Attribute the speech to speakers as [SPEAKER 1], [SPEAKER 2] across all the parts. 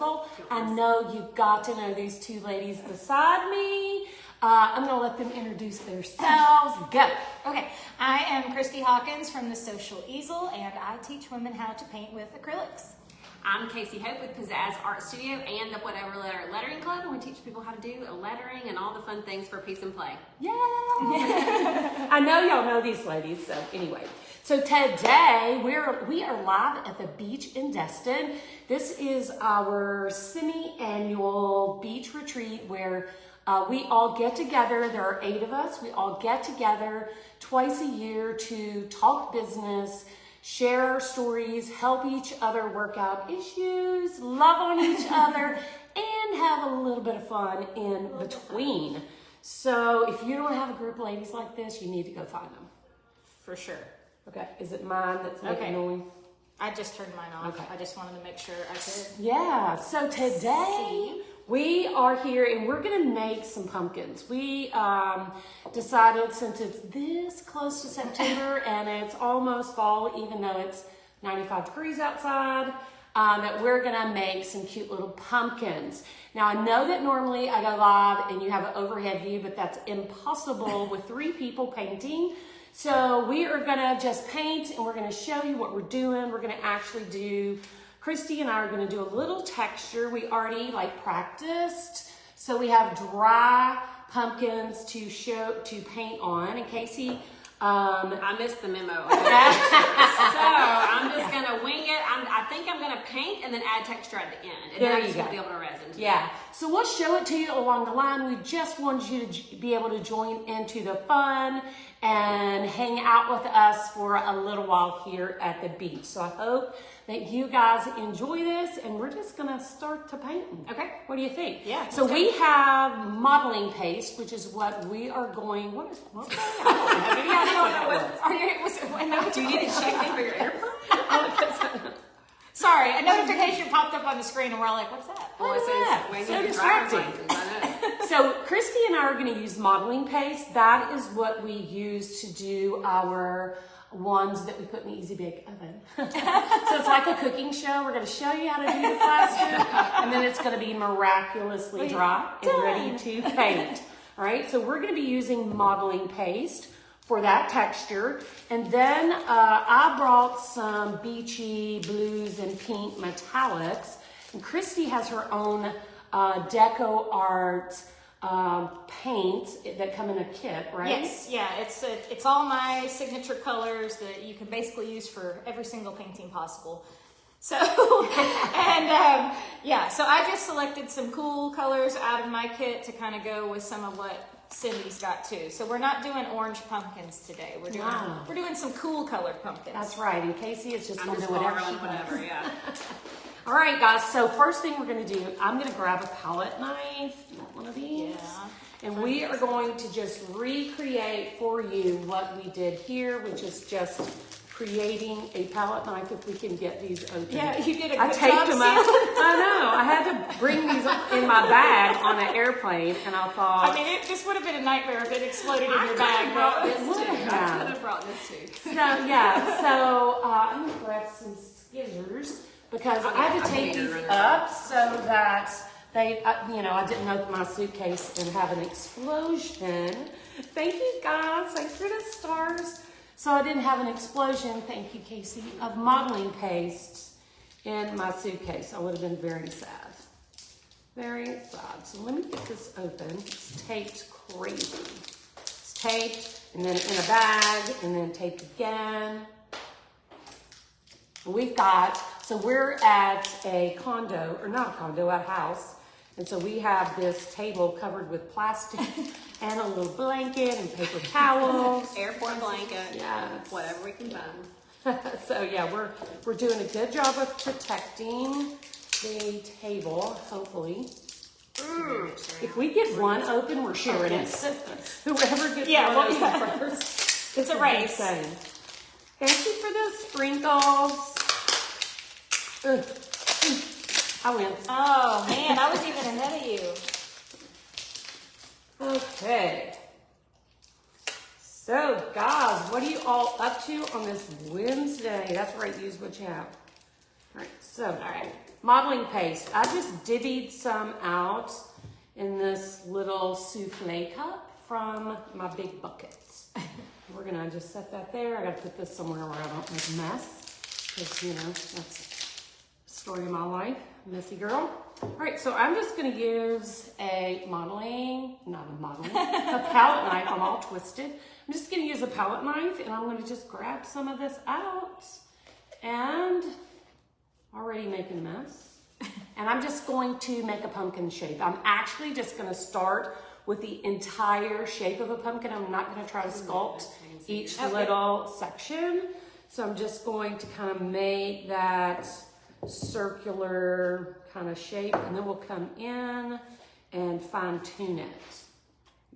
[SPEAKER 1] circle. I know you've got to know these two ladies beside me. I'm going to let them introduce themselves. Go.
[SPEAKER 2] Okay, I am Christie Hawkins from the Social Easel, and I teach women how to paint with acrylics.
[SPEAKER 3] I'm Kasey Hope with Pizzazz Art Studio and the Whatever Letter Lettering Club, and we teach people how to do lettering and all the fun things for peace and play.
[SPEAKER 1] Yay! I know y'all know these ladies, so anyway. So today we are live at the beach in Destin. This is our semi-annual beach retreat where we all get together. There are 8 of us. We all get together twice a year to talk business, share our stories, help each other work out issues, love on each other, and have a little bit of fun in between. So if you don't have a group of ladies like this, you need to go find them.
[SPEAKER 2] For sure.
[SPEAKER 1] Okay, is it mine that's making noise?
[SPEAKER 2] I just turned mine off.
[SPEAKER 1] Okay.
[SPEAKER 2] I just wanted to make sure I could.
[SPEAKER 1] Yeah, so today we are here and we're gonna make some pumpkins. We decided, since it's this close to September and it's almost fall, even though it's 95 degrees outside, that we're gonna make some cute little pumpkins. Now I know that normally I go live and you have an overhead view, but that's impossible with 3 people painting. So we are gonna just paint and we're gonna show you what we're doing. We're gonna actually do, Christy and I are gonna do a little texture. We already practiced. So we have dry pumpkins to paint on. And Kasey,
[SPEAKER 3] I missed the memo. So I'm just gonna wing it. I think I'm gonna paint and then add texture at the end. And then I just won't be able to resin.
[SPEAKER 1] Yeah. So we'll show it to you along the line. We just want you to be able to join into the fun and hang out with us for a little while here at the beach. So I hope that you guys enjoy this, and we're just gonna start to painting.
[SPEAKER 3] Okay.
[SPEAKER 1] What do you think?
[SPEAKER 2] Yeah.
[SPEAKER 1] So we have modeling paste, which is what we are going. What is? Okay.
[SPEAKER 3] Do you need to check in for your airplane?
[SPEAKER 2] Sorry, a notification popped up on the screen and we're all like, what's that?
[SPEAKER 1] What is that? So distracting. So Christy and I are going to use modeling paste. That is what we use to do our ones that we put in the Easy Bake Oven. So it's like a cooking show. We're going to show you how to do the plaster, and then it's going to be miraculously dry and ready to paint. All right, so we're going to be using modeling paste for that texture. And then I brought some beachy blues and pink metallics. And Christy has her own deco art paints that come in a kit, right?
[SPEAKER 2] Yes, yeah, it's all my signature colors that you can basically use for every single painting possible. So, and yeah, so I just selected some cool colors out of my kit to kind of go with some of what Cindy's got too. So we're not doing orange pumpkins today. We're doing some cool colored pumpkins.
[SPEAKER 1] That's right. And Kasey is just going to do whatever she wants.
[SPEAKER 3] Yeah.
[SPEAKER 1] All right, guys. So first thing we're going to do, I'm going to grab a palette knife. You want one of these?
[SPEAKER 2] Yeah.
[SPEAKER 1] And we are going to just recreate for you what we did here, which is just creating a palette knife if we can get these open.
[SPEAKER 2] Yeah, you did a good
[SPEAKER 1] I taped
[SPEAKER 2] job.
[SPEAKER 1] them up. I know. I had to bring these in my bag on an airplane, and I thought.
[SPEAKER 2] I mean, this would have been a nightmare if it exploded in your
[SPEAKER 3] I
[SPEAKER 2] bag.
[SPEAKER 3] brought this
[SPEAKER 1] Would
[SPEAKER 3] too.
[SPEAKER 1] have.
[SPEAKER 3] I could have brought this too.
[SPEAKER 1] So yeah, so I'm gonna grab some scissors because I had to take these up so that they, I didn't open my suitcase and have an explosion. Thank you guys. Thanks for the stars. So I didn't have an explosion, thank you, Kasey, of modeling paste in my suitcase. I would have been very sad. Very sad. So let me get this open. It's taped crazy. It's taped, and then in a bag, and then taped again. So we're at a condo, or not a condo, a house. And so we have this table covered with plastic and a little blanket and paper towels.
[SPEAKER 3] Airport blanket.
[SPEAKER 1] Yes.
[SPEAKER 3] Whatever we can find.
[SPEAKER 1] So yeah, we're doing a good job of protecting the table, hopefully. If we get one open, we're sharing it. Whoever gets one open first.
[SPEAKER 2] It's a race.
[SPEAKER 1] Thank you for the sprinkles. I win.
[SPEAKER 2] Oh man, I was even ahead of you.
[SPEAKER 1] Okay. So guys, what are you all up to on this Wednesday? That's right, use what you have. All right, so modeling paste. I just divvied some out in this little souffle cup from my big buckets. We're gonna just set that there. I gotta put this somewhere where I don't make a mess, because you know, that's the story of my life, messy girl. All right, so I'm just gonna use a palette knife. I'm all twisted. I'm just gonna use a palette knife, and I'm gonna just grab some of this out, and already making a mess. And I'm just going to make a pumpkin shape. I'm actually just gonna start with the entire shape of a pumpkin. I'm not gonna try to sculpt each little section. So I'm just going to kind of make that circular kind of shape, and then we'll come in and fine tune it.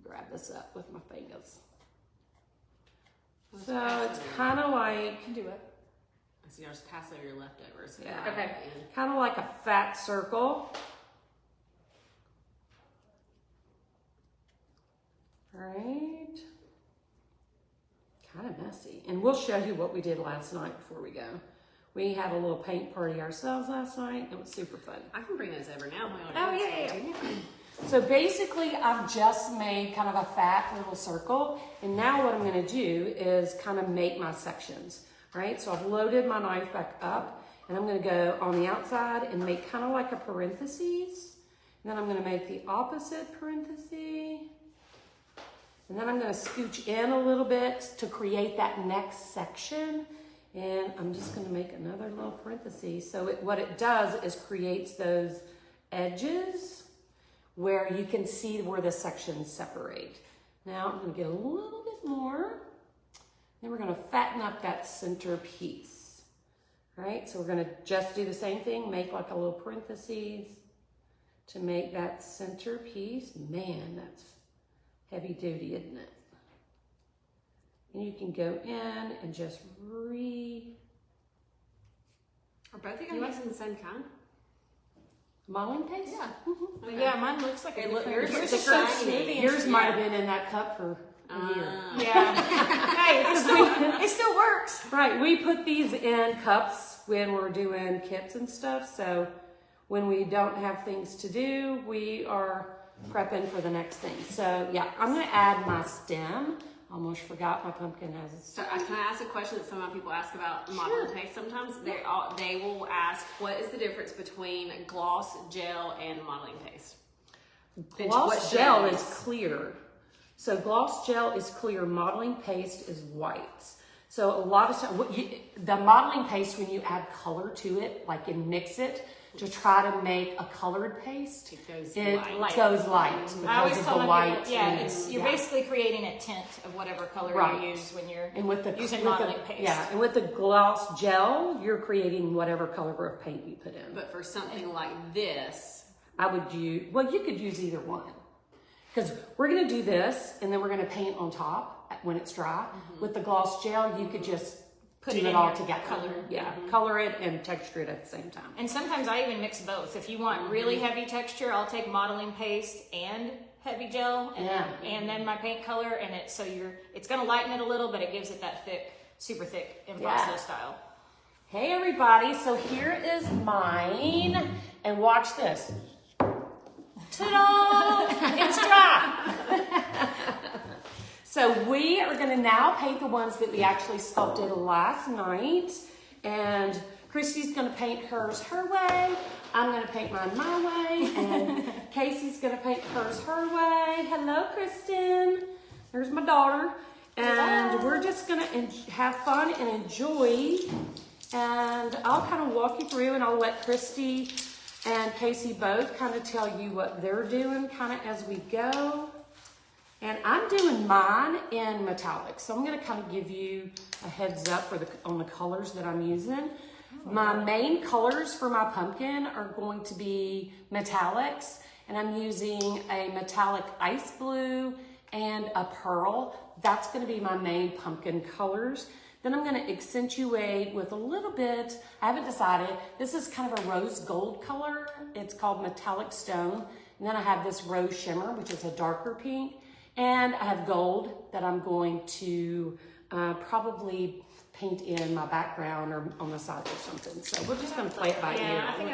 [SPEAKER 1] Grab this up with my fingers. So it's kind of like,
[SPEAKER 3] do it. So you just pass over your leftovers.
[SPEAKER 1] Yeah.
[SPEAKER 2] Okay.
[SPEAKER 1] Kind of like a fat circle. Right. Kind of messy. And we'll show you what we did last night before we go. We had a little paint party ourselves last night. It was super fun.
[SPEAKER 3] I can bring those over now.
[SPEAKER 2] Oh, yeah.
[SPEAKER 1] So basically, I've just made kind of a fat little circle. And now what I'm going to do is kind of make my sections. Right? So I've loaded my knife back up, and I'm going to go on the outside and make kind of like a parentheses. And then I'm going to make the opposite parenthesis. And then I'm going to scooch in a little bit to create that next section. And I'm just going to make another little parenthesis. So what it does is creates those edges where you can see where the sections separate. Now I'm going to get a little bit more. Then we're going to fatten up that center piece. All right, so we're going to just do the same thing, make like a little parentheses to make that center piece. Man, that's heavy duty, isn't it? And you can go in and just
[SPEAKER 3] Are both of you guys using the same kind?
[SPEAKER 1] modeling paste?
[SPEAKER 3] Yeah.
[SPEAKER 2] Mm-hmm. Okay. Yeah, mine looks like a different.
[SPEAKER 1] Yours
[SPEAKER 2] is so smooth.
[SPEAKER 1] Yours might have been in that cup for a year.
[SPEAKER 2] Yeah. Hey, it still works.
[SPEAKER 1] Right, we put these in cups when we're doing kits and stuff. So when we don't have things to do, we are prepping for the next thing. So yeah, I'm gonna add my stem. Almost forgot my pumpkin has a
[SPEAKER 3] So can I ask a question that some people ask about modeling paste sometimes? They will ask, what is the difference between gloss gel and modeling paste?
[SPEAKER 1] Gloss gel is clear. So gloss gel is clear, modeling paste is white. So a lot of times, the modeling paste, when you add color to it, like and mix it to try to make a colored paste,
[SPEAKER 3] it goes
[SPEAKER 1] light
[SPEAKER 2] I always
[SPEAKER 1] because of
[SPEAKER 2] tell
[SPEAKER 1] the
[SPEAKER 2] my
[SPEAKER 1] white.
[SPEAKER 2] people, you're basically creating a tint of whatever color you use when you're using modeling paste.
[SPEAKER 1] Yeah, and with the gloss gel, you're creating whatever color of paint you put in.
[SPEAKER 3] But for something like this,
[SPEAKER 1] I would use, well, you could use either one. Because we're going to do this, and then we're going to paint on top when it's dry. Mm-hmm. With the gloss gel, you could just
[SPEAKER 2] put
[SPEAKER 1] do
[SPEAKER 2] it
[SPEAKER 1] it
[SPEAKER 2] in
[SPEAKER 1] all
[SPEAKER 2] your
[SPEAKER 1] together.
[SPEAKER 2] color.
[SPEAKER 1] Yeah, color it and texture it at the same time.
[SPEAKER 2] And sometimes I even mix both. If you want really heavy texture, I'll take modeling paste and heavy gel, and then my paint color, and it's going to lighten it a little, but it gives it that thick, super thick impasto style.
[SPEAKER 1] Hey everybody, so here is mine, and watch this. Ta-da! It's dry. So we are going to now paint the ones that we actually sculpted last night, and Christie's going to paint hers her way. I'm going to paint mine my way, and Kasey's going to paint hers her way. Hello, Kristen. There's my daughter, and we're just going to have fun and enjoy. And I'll kind of walk you through, and I'll let Christie and Kasey both kind of tell you what they're doing kind of as we go. And I'm doing mine in metallic. So I'm going to kind of give you a heads up on the colors that I'm using. My main colors for my pumpkin are going to be metallics. And I'm using a metallic ice blue and a pearl. That's going to be my main pumpkin colors. Then I'm going to accentuate with a little bit, I haven't decided, this is kind of a rose gold color. It's called metallic stone. And then I have this rose shimmer, which is a darker pink. And I have gold that I'm going to probably paint in my background or on the side or something. So we're just going to play it by ear.
[SPEAKER 2] Yeah, I think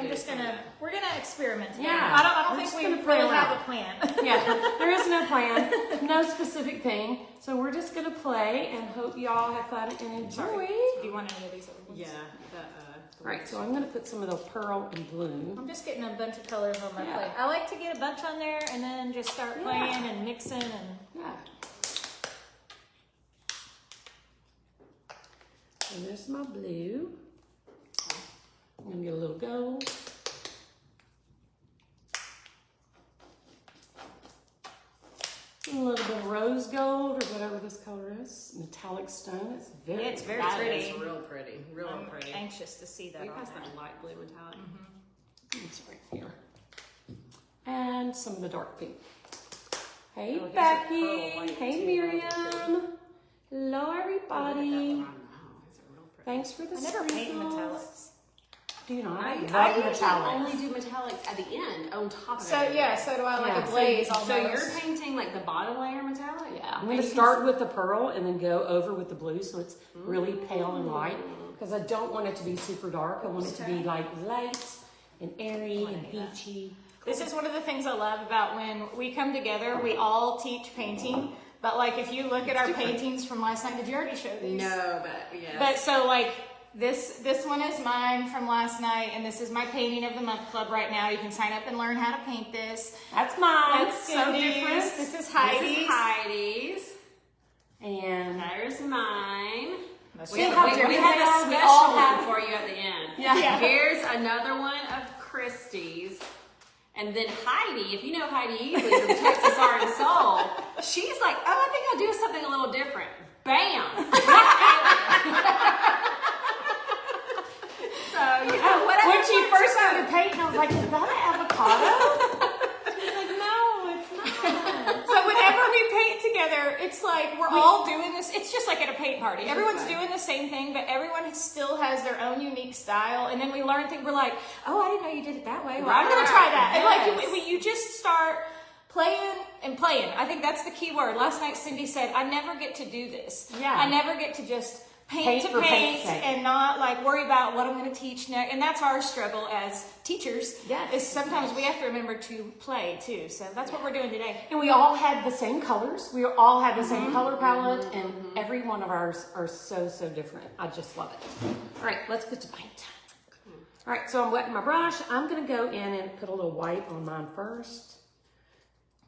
[SPEAKER 2] we're gonna experiment today.
[SPEAKER 1] Yeah.
[SPEAKER 2] I don't
[SPEAKER 1] We're
[SPEAKER 2] think
[SPEAKER 1] just
[SPEAKER 2] we
[SPEAKER 1] gonna play
[SPEAKER 2] really
[SPEAKER 1] around.
[SPEAKER 2] have a plan.
[SPEAKER 1] Yeah, there is no plan, no specific thing. So we're just going to play and hope y'all have fun and enjoy.
[SPEAKER 2] Do you want any of these other ones?
[SPEAKER 3] Yeah.
[SPEAKER 1] All right, so I'm going to put some of the pearl and blue.
[SPEAKER 2] I'm just getting a bunch of colors on my
[SPEAKER 1] Yeah.
[SPEAKER 2] plate. I like to get a bunch on there and then just start playing and mixing and.
[SPEAKER 1] Yeah. And there's my blue. I'm going to get a little gold. A little bit of rose gold or whatever this color is. Metallic stone. It's very
[SPEAKER 3] That
[SPEAKER 2] pretty.
[SPEAKER 3] is real pretty. Real
[SPEAKER 2] I'm
[SPEAKER 3] pretty.
[SPEAKER 2] anxious to see that.
[SPEAKER 3] We
[SPEAKER 2] on
[SPEAKER 3] have
[SPEAKER 2] there.
[SPEAKER 3] some light blue metallic.
[SPEAKER 1] It's right here. And some of the dark pink. Hey,
[SPEAKER 3] Oh, here's a
[SPEAKER 1] Becky.
[SPEAKER 3] pearl white,
[SPEAKER 1] Hey,
[SPEAKER 3] too.
[SPEAKER 1] Miriam. Hello, everybody.
[SPEAKER 3] Wow, these are real pretty.
[SPEAKER 1] Thanks for the
[SPEAKER 2] I never paint
[SPEAKER 1] sprinkles.
[SPEAKER 2] metallics.
[SPEAKER 1] Do you not?
[SPEAKER 3] I
[SPEAKER 1] love
[SPEAKER 3] usually
[SPEAKER 1] metallics.
[SPEAKER 3] only do metallics at the end on top of
[SPEAKER 2] So
[SPEAKER 3] it.
[SPEAKER 2] yeah, so do I like
[SPEAKER 1] Yeah.
[SPEAKER 2] a glaze almost.
[SPEAKER 3] So you're painting like the bottom layer metallic?
[SPEAKER 1] Yeah, I'm going to start with the pearl and then go over with the blue so it's really pale and light because I don't want it to be super dark. I want it to be like light and airy and beachy.
[SPEAKER 2] This is one of the things I love about when we come together. We all teach painting, but like if you look at our paintings from last night, did you already show these?
[SPEAKER 3] No, but yeah.
[SPEAKER 2] But so like this one is mine from last night, and this is my painting of the month club right now. You can sign up and learn how to paint this.
[SPEAKER 1] That's mine.
[SPEAKER 2] That's
[SPEAKER 1] so
[SPEAKER 2] Cindy's.
[SPEAKER 1] different.
[SPEAKER 2] This is Heidi's.
[SPEAKER 3] This is Heidi's.
[SPEAKER 1] And
[SPEAKER 3] There's mine.
[SPEAKER 2] Let's
[SPEAKER 1] See
[SPEAKER 2] see
[SPEAKER 1] how
[SPEAKER 2] how
[SPEAKER 3] We
[SPEAKER 1] different
[SPEAKER 3] have
[SPEAKER 1] they
[SPEAKER 3] a
[SPEAKER 1] are? We
[SPEAKER 3] special
[SPEAKER 1] all
[SPEAKER 3] one
[SPEAKER 1] have-
[SPEAKER 3] for you at the end.
[SPEAKER 1] Yeah.
[SPEAKER 3] Here's another one of Christie's. And then Heidi, if you know Heidi Easel from Texas Art and Soul, she's like, oh, I think I'll do something a little different. Bam! So, you know, whatever.
[SPEAKER 1] when she
[SPEAKER 3] floats
[SPEAKER 1] first
[SPEAKER 3] your
[SPEAKER 1] started
[SPEAKER 3] boat.
[SPEAKER 1] painting, I was like, is that an avocado? She's like, no, it's not.
[SPEAKER 2] So whenever we paint together, it's like we're all doing this. It's just like at a paint party. Everyone's doing the same thing, but everyone still has their own unique style. And then we learn things. We're like, oh, I didn't know you did it that way. Well, I'm gonna try that. And like you just start playing and playing. I think that's the key word. Last night Cindy said, I never get to do this.
[SPEAKER 1] Yeah.
[SPEAKER 2] I never get to just paint
[SPEAKER 1] for
[SPEAKER 2] to paint
[SPEAKER 1] paint's sake.
[SPEAKER 2] and not like worry about what I'm going to teach next. And that's our struggle as teachers.
[SPEAKER 1] Yes.
[SPEAKER 2] Is sometimes we have to remember to play too. So that's what we're doing today.
[SPEAKER 1] And we all had the same colors. We all had the same color palette, and every one of ours are so, so different. I just love it. All right, let's get to paint. All right, so I'm wetting my brush. I'm going to go in and put a little white on mine first.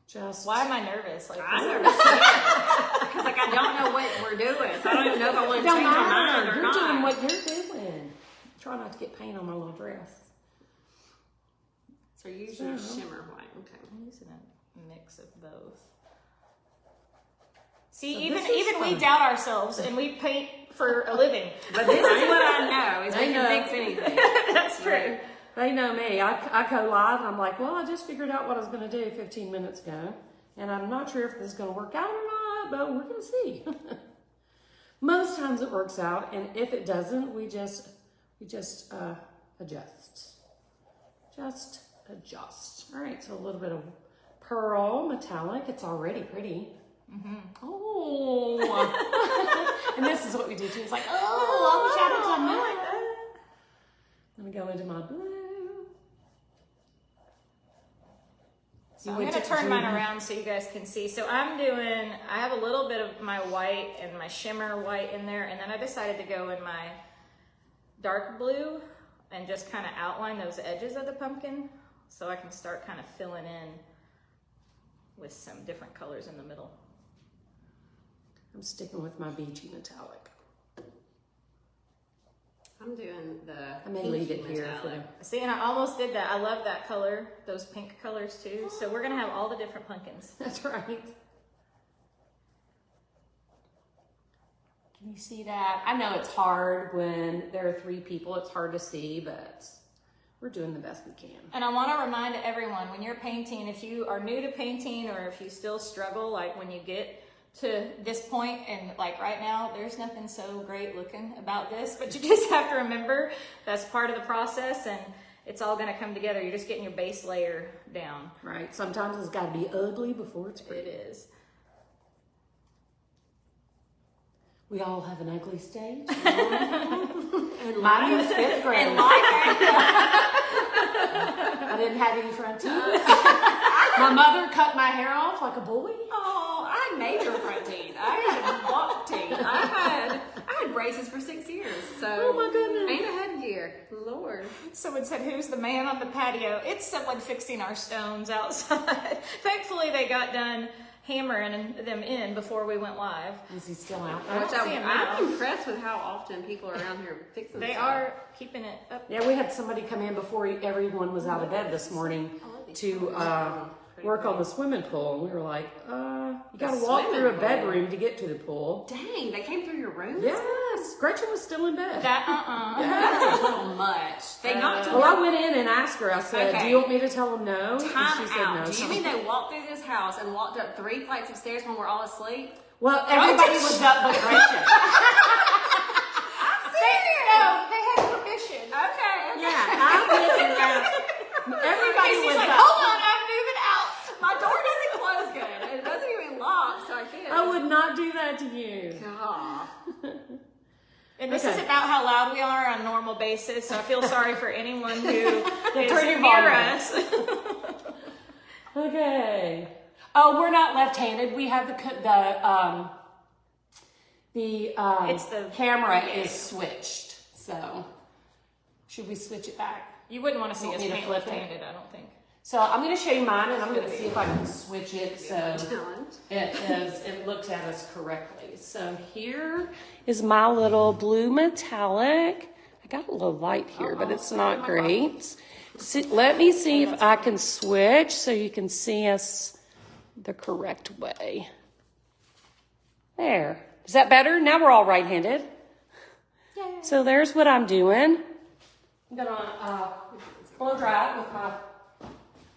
[SPEAKER 1] Just
[SPEAKER 2] Why am I nervous? Like,
[SPEAKER 3] I'm
[SPEAKER 2] is there-
[SPEAKER 3] nervous because like I don't know what we're doing, so I don't even know if I want to
[SPEAKER 1] Don't
[SPEAKER 3] change my
[SPEAKER 1] matter.
[SPEAKER 3] mind or
[SPEAKER 1] You're
[SPEAKER 3] not.
[SPEAKER 1] doing what you're doing. Try not to get paint on my little dress.
[SPEAKER 3] So you're using your shimmer white. Okay.
[SPEAKER 2] I'm using a mix of both. See,
[SPEAKER 1] So
[SPEAKER 2] even
[SPEAKER 1] this is
[SPEAKER 2] we
[SPEAKER 1] fun.
[SPEAKER 2] doubt ourselves, and we paint for a living.
[SPEAKER 3] But this is what I know is we
[SPEAKER 1] I know.
[SPEAKER 3] can fix anything.
[SPEAKER 2] That's true.
[SPEAKER 1] They know me. I go live and I'm like, well, I just figured out what I was going to do 15 minutes ago. And I'm not sure if this is going to work out or not, but we're going to see. Most times it works out. And if it doesn't, we just adjust. Just adjust. All right. So a little bit of pearl metallic. It's already pretty. Oh. And this is what we do too. It's like, oh, all the shadows on mine. Let me go into my blue.
[SPEAKER 2] So I'm going to turn mine around so you guys can see. So I have a little bit of my white and my shimmer white in there, and then I decided to go in my dark blue and just kind of outline those edges of the pumpkin so I can start kind of filling in with some different colors in the middle.
[SPEAKER 1] I'm sticking with my beachy metallic.
[SPEAKER 3] I'm doing the
[SPEAKER 1] I may leave it
[SPEAKER 3] pinky
[SPEAKER 1] here for
[SPEAKER 3] metallic.
[SPEAKER 1] the...
[SPEAKER 2] See, and I almost did that. I love that color, those pink colors too. So we're going to have all the different pumpkins.
[SPEAKER 1] That's right. Can you see that? I know it's hard when there are 3 people. It's hard to see, but we're doing the best we can.
[SPEAKER 2] And I want to remind everyone, when you're painting, if you are new to painting or if you still struggle, like when you get to this point and like right now, there's nothing so great looking about this, but you just have to remember that's part of the process and it's all going to come together. You're just getting your base layer down.
[SPEAKER 1] Right. Sometimes it's got to be ugly before it's pretty.
[SPEAKER 2] It is.
[SPEAKER 1] We all have an ugly stage.
[SPEAKER 3] And
[SPEAKER 1] Mine was 5th grade.
[SPEAKER 3] And life.
[SPEAKER 1] I didn't have any front teeth. My mother cut my hair off like a bully.
[SPEAKER 3] Oh, I had major front teeth. I had walk teeth. I had braces for 6 years. So,
[SPEAKER 1] Oh my goodness.
[SPEAKER 3] And a headgear. Lord.
[SPEAKER 2] Someone said, "Who's the man on the patio?" It's someone fixing our stones outside. Thankfully, they got done hammering them in before we went live.
[SPEAKER 1] Is he still out
[SPEAKER 2] I
[SPEAKER 1] there?
[SPEAKER 2] don't see him now.
[SPEAKER 3] I'm impressed with how often people are around here fixing
[SPEAKER 2] They
[SPEAKER 3] stuff.
[SPEAKER 2] are keeping it up.
[SPEAKER 1] Yeah, we had somebody come in before everyone was out of bed this morning to work on the swimming pool. And we were like, you got to walk
[SPEAKER 3] swimming
[SPEAKER 1] through a
[SPEAKER 3] pool.
[SPEAKER 1] bedroom to get to the pool.
[SPEAKER 3] Dang, they came through your room?
[SPEAKER 1] Yes, Gretchen was still in bed.
[SPEAKER 2] That
[SPEAKER 3] That's a little much. They knocked
[SPEAKER 1] Well, I went in and asked her, I said,
[SPEAKER 3] Okay.
[SPEAKER 1] do you want me to tell them no? And
[SPEAKER 3] Time
[SPEAKER 1] she said
[SPEAKER 3] out.
[SPEAKER 1] no.
[SPEAKER 3] Do you mean they walked through this house and walked up 3 flights of stairs when we're all asleep?
[SPEAKER 1] Well, everybody was up but Gretchen.
[SPEAKER 2] they had permission.
[SPEAKER 3] Okay.
[SPEAKER 1] Yeah, I went and asked. Everybody
[SPEAKER 2] She's
[SPEAKER 1] was
[SPEAKER 2] like,
[SPEAKER 1] up.
[SPEAKER 2] "Hold on, I'm moving out."
[SPEAKER 3] My door doesn't close good. It doesn't even lock, so I can't.
[SPEAKER 1] I would not do that to you.
[SPEAKER 3] God.
[SPEAKER 2] And this
[SPEAKER 1] Okay.
[SPEAKER 2] is about how loud we are on a normal basis, so I feel sorry for anyone who is
[SPEAKER 1] turn your
[SPEAKER 2] near
[SPEAKER 1] volume
[SPEAKER 2] us.
[SPEAKER 1] Okay. Oh, we're not left-handed. We have
[SPEAKER 2] It's the
[SPEAKER 1] camera is switched. So should we switch it back?
[SPEAKER 2] You wouldn't want to see
[SPEAKER 1] Want
[SPEAKER 2] us
[SPEAKER 1] me to
[SPEAKER 2] paint
[SPEAKER 1] flip it?
[SPEAKER 2] left-handed, I don't think.
[SPEAKER 1] So I'm going to show you mine, and I'm going to see if I can switch it so
[SPEAKER 3] Challenge.
[SPEAKER 1] it looks at us correctly. So here is my little blue metallic. I got a little light here, but it's not great. Let me see if I can switch so you can see us the correct way. There. Is that better? Now we're all right-handed.
[SPEAKER 2] Yay.
[SPEAKER 1] So there's what I'm doing. I'm going to blow dry it with my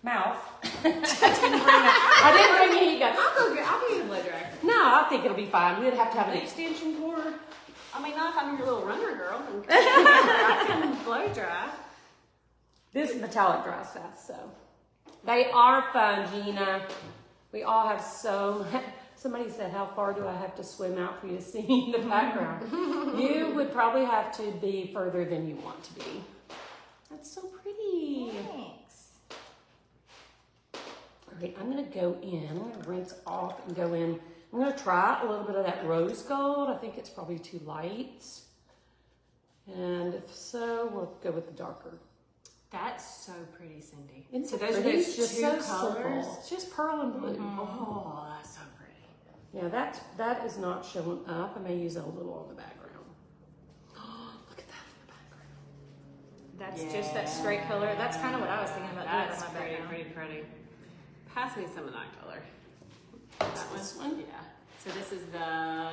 [SPEAKER 1] mouth. I didn't bring a heat gun.
[SPEAKER 3] I'll be in blow dry.
[SPEAKER 1] No, I think it'll be fine. We'd have to have an extension cord.
[SPEAKER 3] I mean, not if I'm your little runner girl. I can blow dry.
[SPEAKER 1] This metallic dries fast, so. They are fun, Gina. We all have so much. Somebody said, how far do I have to swim out for you to see the background? You would probably have to be further than you want to be. That's so pretty.
[SPEAKER 2] Thanks.
[SPEAKER 1] All right, I'm going to go in. I'm going to rinse off and go in. I'm going to try a little bit of that rose gold. I think it's probably too light. And if so, we'll go with the darker.
[SPEAKER 3] That's so pretty, Cindy.
[SPEAKER 1] It's
[SPEAKER 3] So those are
[SPEAKER 1] pretty.
[SPEAKER 3] those
[SPEAKER 1] It's just
[SPEAKER 3] two
[SPEAKER 1] so
[SPEAKER 3] colors?
[SPEAKER 1] simple. It's just pearl and blue.
[SPEAKER 3] Oh, that's so pretty.
[SPEAKER 1] Yeah, that is not showing up. I may use it a little on the background. Look at that in the background.
[SPEAKER 2] That's just that straight color. That's kind of what I was thinking about doing
[SPEAKER 3] That's
[SPEAKER 2] on my
[SPEAKER 3] pretty,
[SPEAKER 2] background.
[SPEAKER 3] pretty. Pass me some of that color.
[SPEAKER 1] This one?
[SPEAKER 3] Yeah. So this is the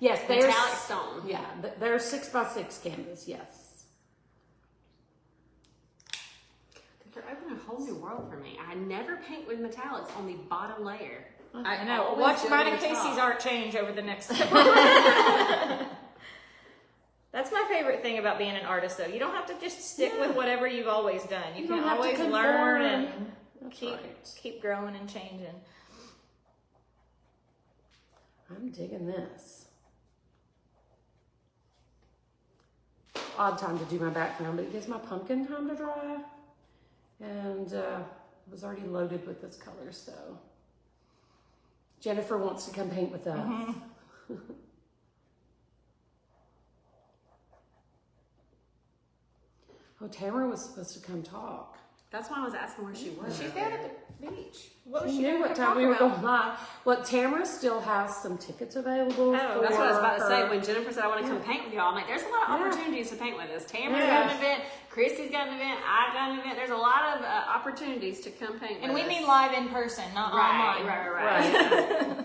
[SPEAKER 1] Yes, there's
[SPEAKER 3] metallic stone.
[SPEAKER 1] Yeah, there's 6x6 canvas. Yes.
[SPEAKER 3] They're opening a whole new world for me. I never paint with metallics on the bottom layer.
[SPEAKER 2] I know.
[SPEAKER 3] always
[SPEAKER 2] Watch
[SPEAKER 3] do it
[SPEAKER 2] mine
[SPEAKER 3] on
[SPEAKER 2] and
[SPEAKER 3] the
[SPEAKER 2] Kasey's
[SPEAKER 3] top.
[SPEAKER 2] art change over the next. That's my favorite thing about being an artist, though. You don't have to just stick with whatever you've always done. You
[SPEAKER 1] don't
[SPEAKER 2] can
[SPEAKER 1] have to
[SPEAKER 2] always
[SPEAKER 1] conform.
[SPEAKER 2] learn and
[SPEAKER 1] That's
[SPEAKER 2] keep
[SPEAKER 1] right.
[SPEAKER 2] keep growing and changing.
[SPEAKER 1] I'm digging this. Odd time to do my background, but it gives my pumpkin time to dry. And it was already loaded with this color, so. Jennifer wants to come paint with us. Oh, Tamara was supposed to come talk.
[SPEAKER 3] That's why I was asking where she was.
[SPEAKER 2] She's down at the beach. What was
[SPEAKER 1] She
[SPEAKER 2] she
[SPEAKER 1] knew
[SPEAKER 2] doing?
[SPEAKER 1] what time we were going live. Well, Tamara still has some tickets available.
[SPEAKER 2] Oh,
[SPEAKER 3] That's what I was about to
[SPEAKER 1] for
[SPEAKER 3] say.
[SPEAKER 1] her.
[SPEAKER 3] When Jennifer said I want to come paint with y'all, I'm like, there's a lot of
[SPEAKER 1] Yeah.
[SPEAKER 3] opportunities to paint with us. Tamara's
[SPEAKER 1] Yeah.
[SPEAKER 3] got an event, Christie's got an event, I've got an event. There's a lot of opportunities to come paint with
[SPEAKER 2] And we
[SPEAKER 3] us.
[SPEAKER 2] mean live in person, not online.
[SPEAKER 3] Right.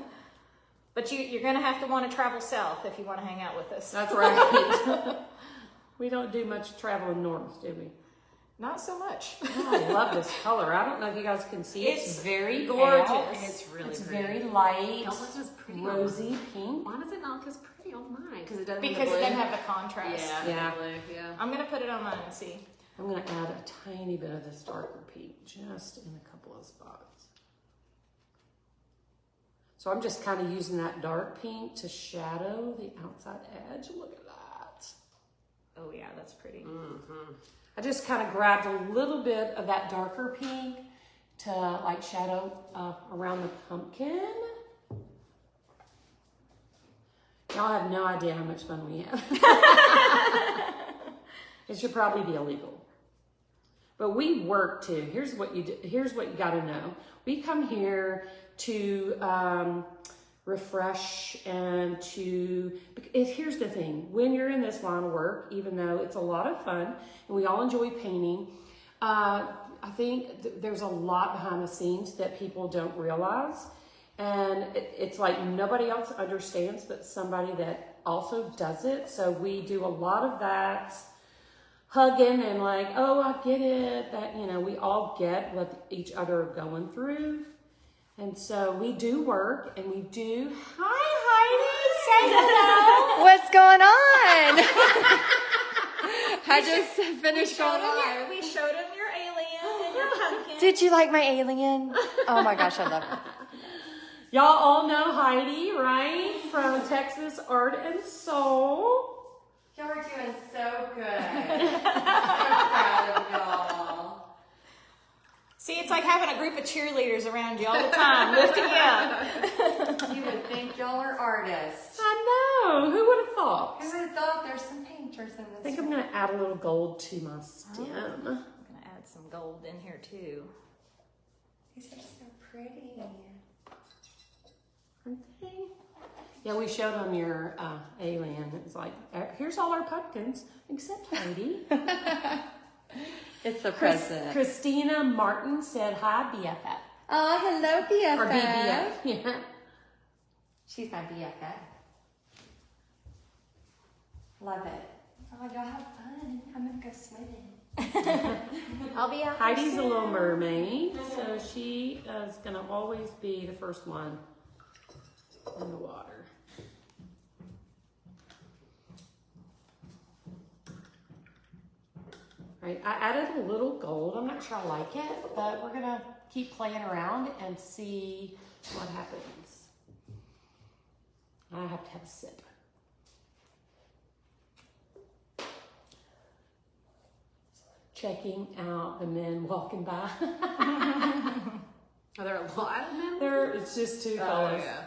[SPEAKER 2] But you're going to have to want to travel south if you want to hang out with us.
[SPEAKER 1] That's right. We don't do much traveling north, do we?
[SPEAKER 2] Not so much.
[SPEAKER 1] Oh, I love this color. I don't know if you guys can see. It's very
[SPEAKER 2] gorgeous.
[SPEAKER 1] pale.
[SPEAKER 3] It's really
[SPEAKER 1] It's
[SPEAKER 3] pretty.
[SPEAKER 1] very light,
[SPEAKER 3] Don't look as pretty on
[SPEAKER 1] rosy
[SPEAKER 3] mine.
[SPEAKER 1] pink.
[SPEAKER 3] Why does it not look as pretty on mine? Because it doesn't
[SPEAKER 2] Because
[SPEAKER 3] have
[SPEAKER 2] it
[SPEAKER 3] the blue.
[SPEAKER 2] doesn't have the contrast.
[SPEAKER 3] Yeah,
[SPEAKER 1] Yeah.
[SPEAKER 3] the blue, yeah.
[SPEAKER 2] I'm going to put it on mine and see.
[SPEAKER 1] I'm going to add a tiny bit of this darker pink just in a couple of spots. So I'm just kind of using that dark pink to shadow the outside edge. Look at that.
[SPEAKER 2] Oh yeah, that's pretty.
[SPEAKER 1] I just kind of grabbed a little bit of that darker pink to like shadow around the pumpkin. Y'all have no idea how much fun we have. It should probably be illegal. But we work too. Here's what you do. Here's what you got to know. We come here to refresh and here's the thing. When you're in this line of work, even though it's a lot of fun and we all enjoy painting, I think there's a lot behind the scenes that people don't realize. And it's like nobody else understands but somebody that also does it. So we do a lot of that hugging and like, oh, I get it. That, you know, we all get what each other are going through. And so we do work and we do. Hi, Heidi. Say hello.
[SPEAKER 4] What's going on? I just finished going live.
[SPEAKER 2] We showed him your alien and your pumpkin.
[SPEAKER 4] Did you like my alien? Oh my gosh, I love it.
[SPEAKER 1] Y'all all know Heidi, right? From Texas Art and Soul.
[SPEAKER 4] Y'all are doing so good. I'm so proud of y'all.
[SPEAKER 2] See, it's like having a group of cheerleaders around you all the time, lifting you up.
[SPEAKER 4] You would think y'all are artists.
[SPEAKER 1] I know. Who would have thought?
[SPEAKER 4] Who would have thought there's some painters in this?
[SPEAKER 1] I think I'm going to add a little gold to my stem.
[SPEAKER 2] I'm gonna add some gold in here too.
[SPEAKER 4] These are so pretty.
[SPEAKER 1] Aren't they? Yeah, we showed them your alien. It's like, here's all our pumpkins, except Heidi.
[SPEAKER 4] It's a present.
[SPEAKER 1] Christina Martin said, hi, BFF.
[SPEAKER 4] Oh, hello, BFF.
[SPEAKER 1] Or BBF, yeah.
[SPEAKER 4] She's my BFF. Love it. Oh, y'all have fun. I'm going to go swimming.
[SPEAKER 2] I'll be out.
[SPEAKER 1] Heidi's a little mermaid, so she is going to always be the first one in the water. Right, I added a little gold. I'm not sure I like it, but we're gonna keep playing around and see what happens. I have to have a sip. Checking out the men walking by.
[SPEAKER 3] Are there a lot of them?
[SPEAKER 1] It's just two fellas.
[SPEAKER 3] Yeah.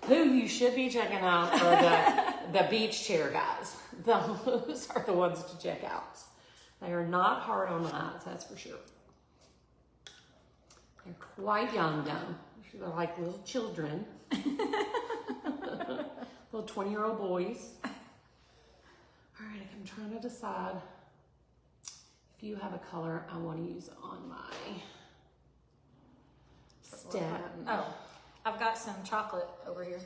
[SPEAKER 1] Who you should be checking out are the beach chair guys. Those are the ones to check out. They are not hard on the eyes, that's for sure. They're quite young. They're like little children. Little 20-year-old boys. All right, I'm trying to decide if you have a color I want to use on my stem.
[SPEAKER 2] Oh, I've got some chocolate over here.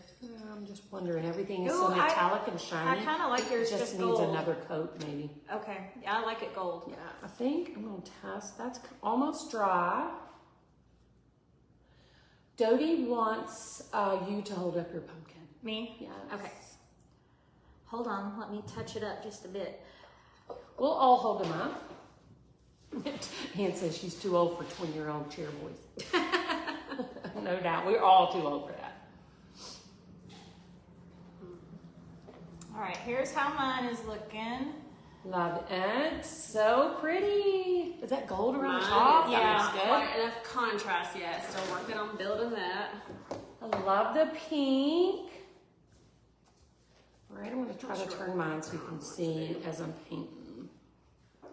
[SPEAKER 1] I'm just wondering, everything is
[SPEAKER 2] Ooh,
[SPEAKER 1] so metallic and shiny.
[SPEAKER 2] I kind of like yours
[SPEAKER 1] It
[SPEAKER 2] just
[SPEAKER 1] just needs
[SPEAKER 2] gold.
[SPEAKER 1] another coat, maybe.
[SPEAKER 2] Okay, yeah, I like it gold.
[SPEAKER 1] Yeah, I think I'm going to test. That's almost dry. Dodie wants you to hold up your pumpkin.
[SPEAKER 2] Me?
[SPEAKER 1] Yes.
[SPEAKER 2] Okay. Hold on, let me touch it up just a bit.
[SPEAKER 1] We'll all hold them up. Ann says she's too old for 20-year-old chair boys. No doubt. We're all too old for that.
[SPEAKER 2] All right, here's how mine is looking.
[SPEAKER 1] Love it. So pretty. Is that gold around the
[SPEAKER 3] Mine
[SPEAKER 1] top?
[SPEAKER 3] is
[SPEAKER 1] That
[SPEAKER 3] not
[SPEAKER 1] looks good.
[SPEAKER 3] quite enough contrast yet. Still working on building that.
[SPEAKER 1] I love the pink. All right, I'm going to try to turn mine so you can see as I'm painting.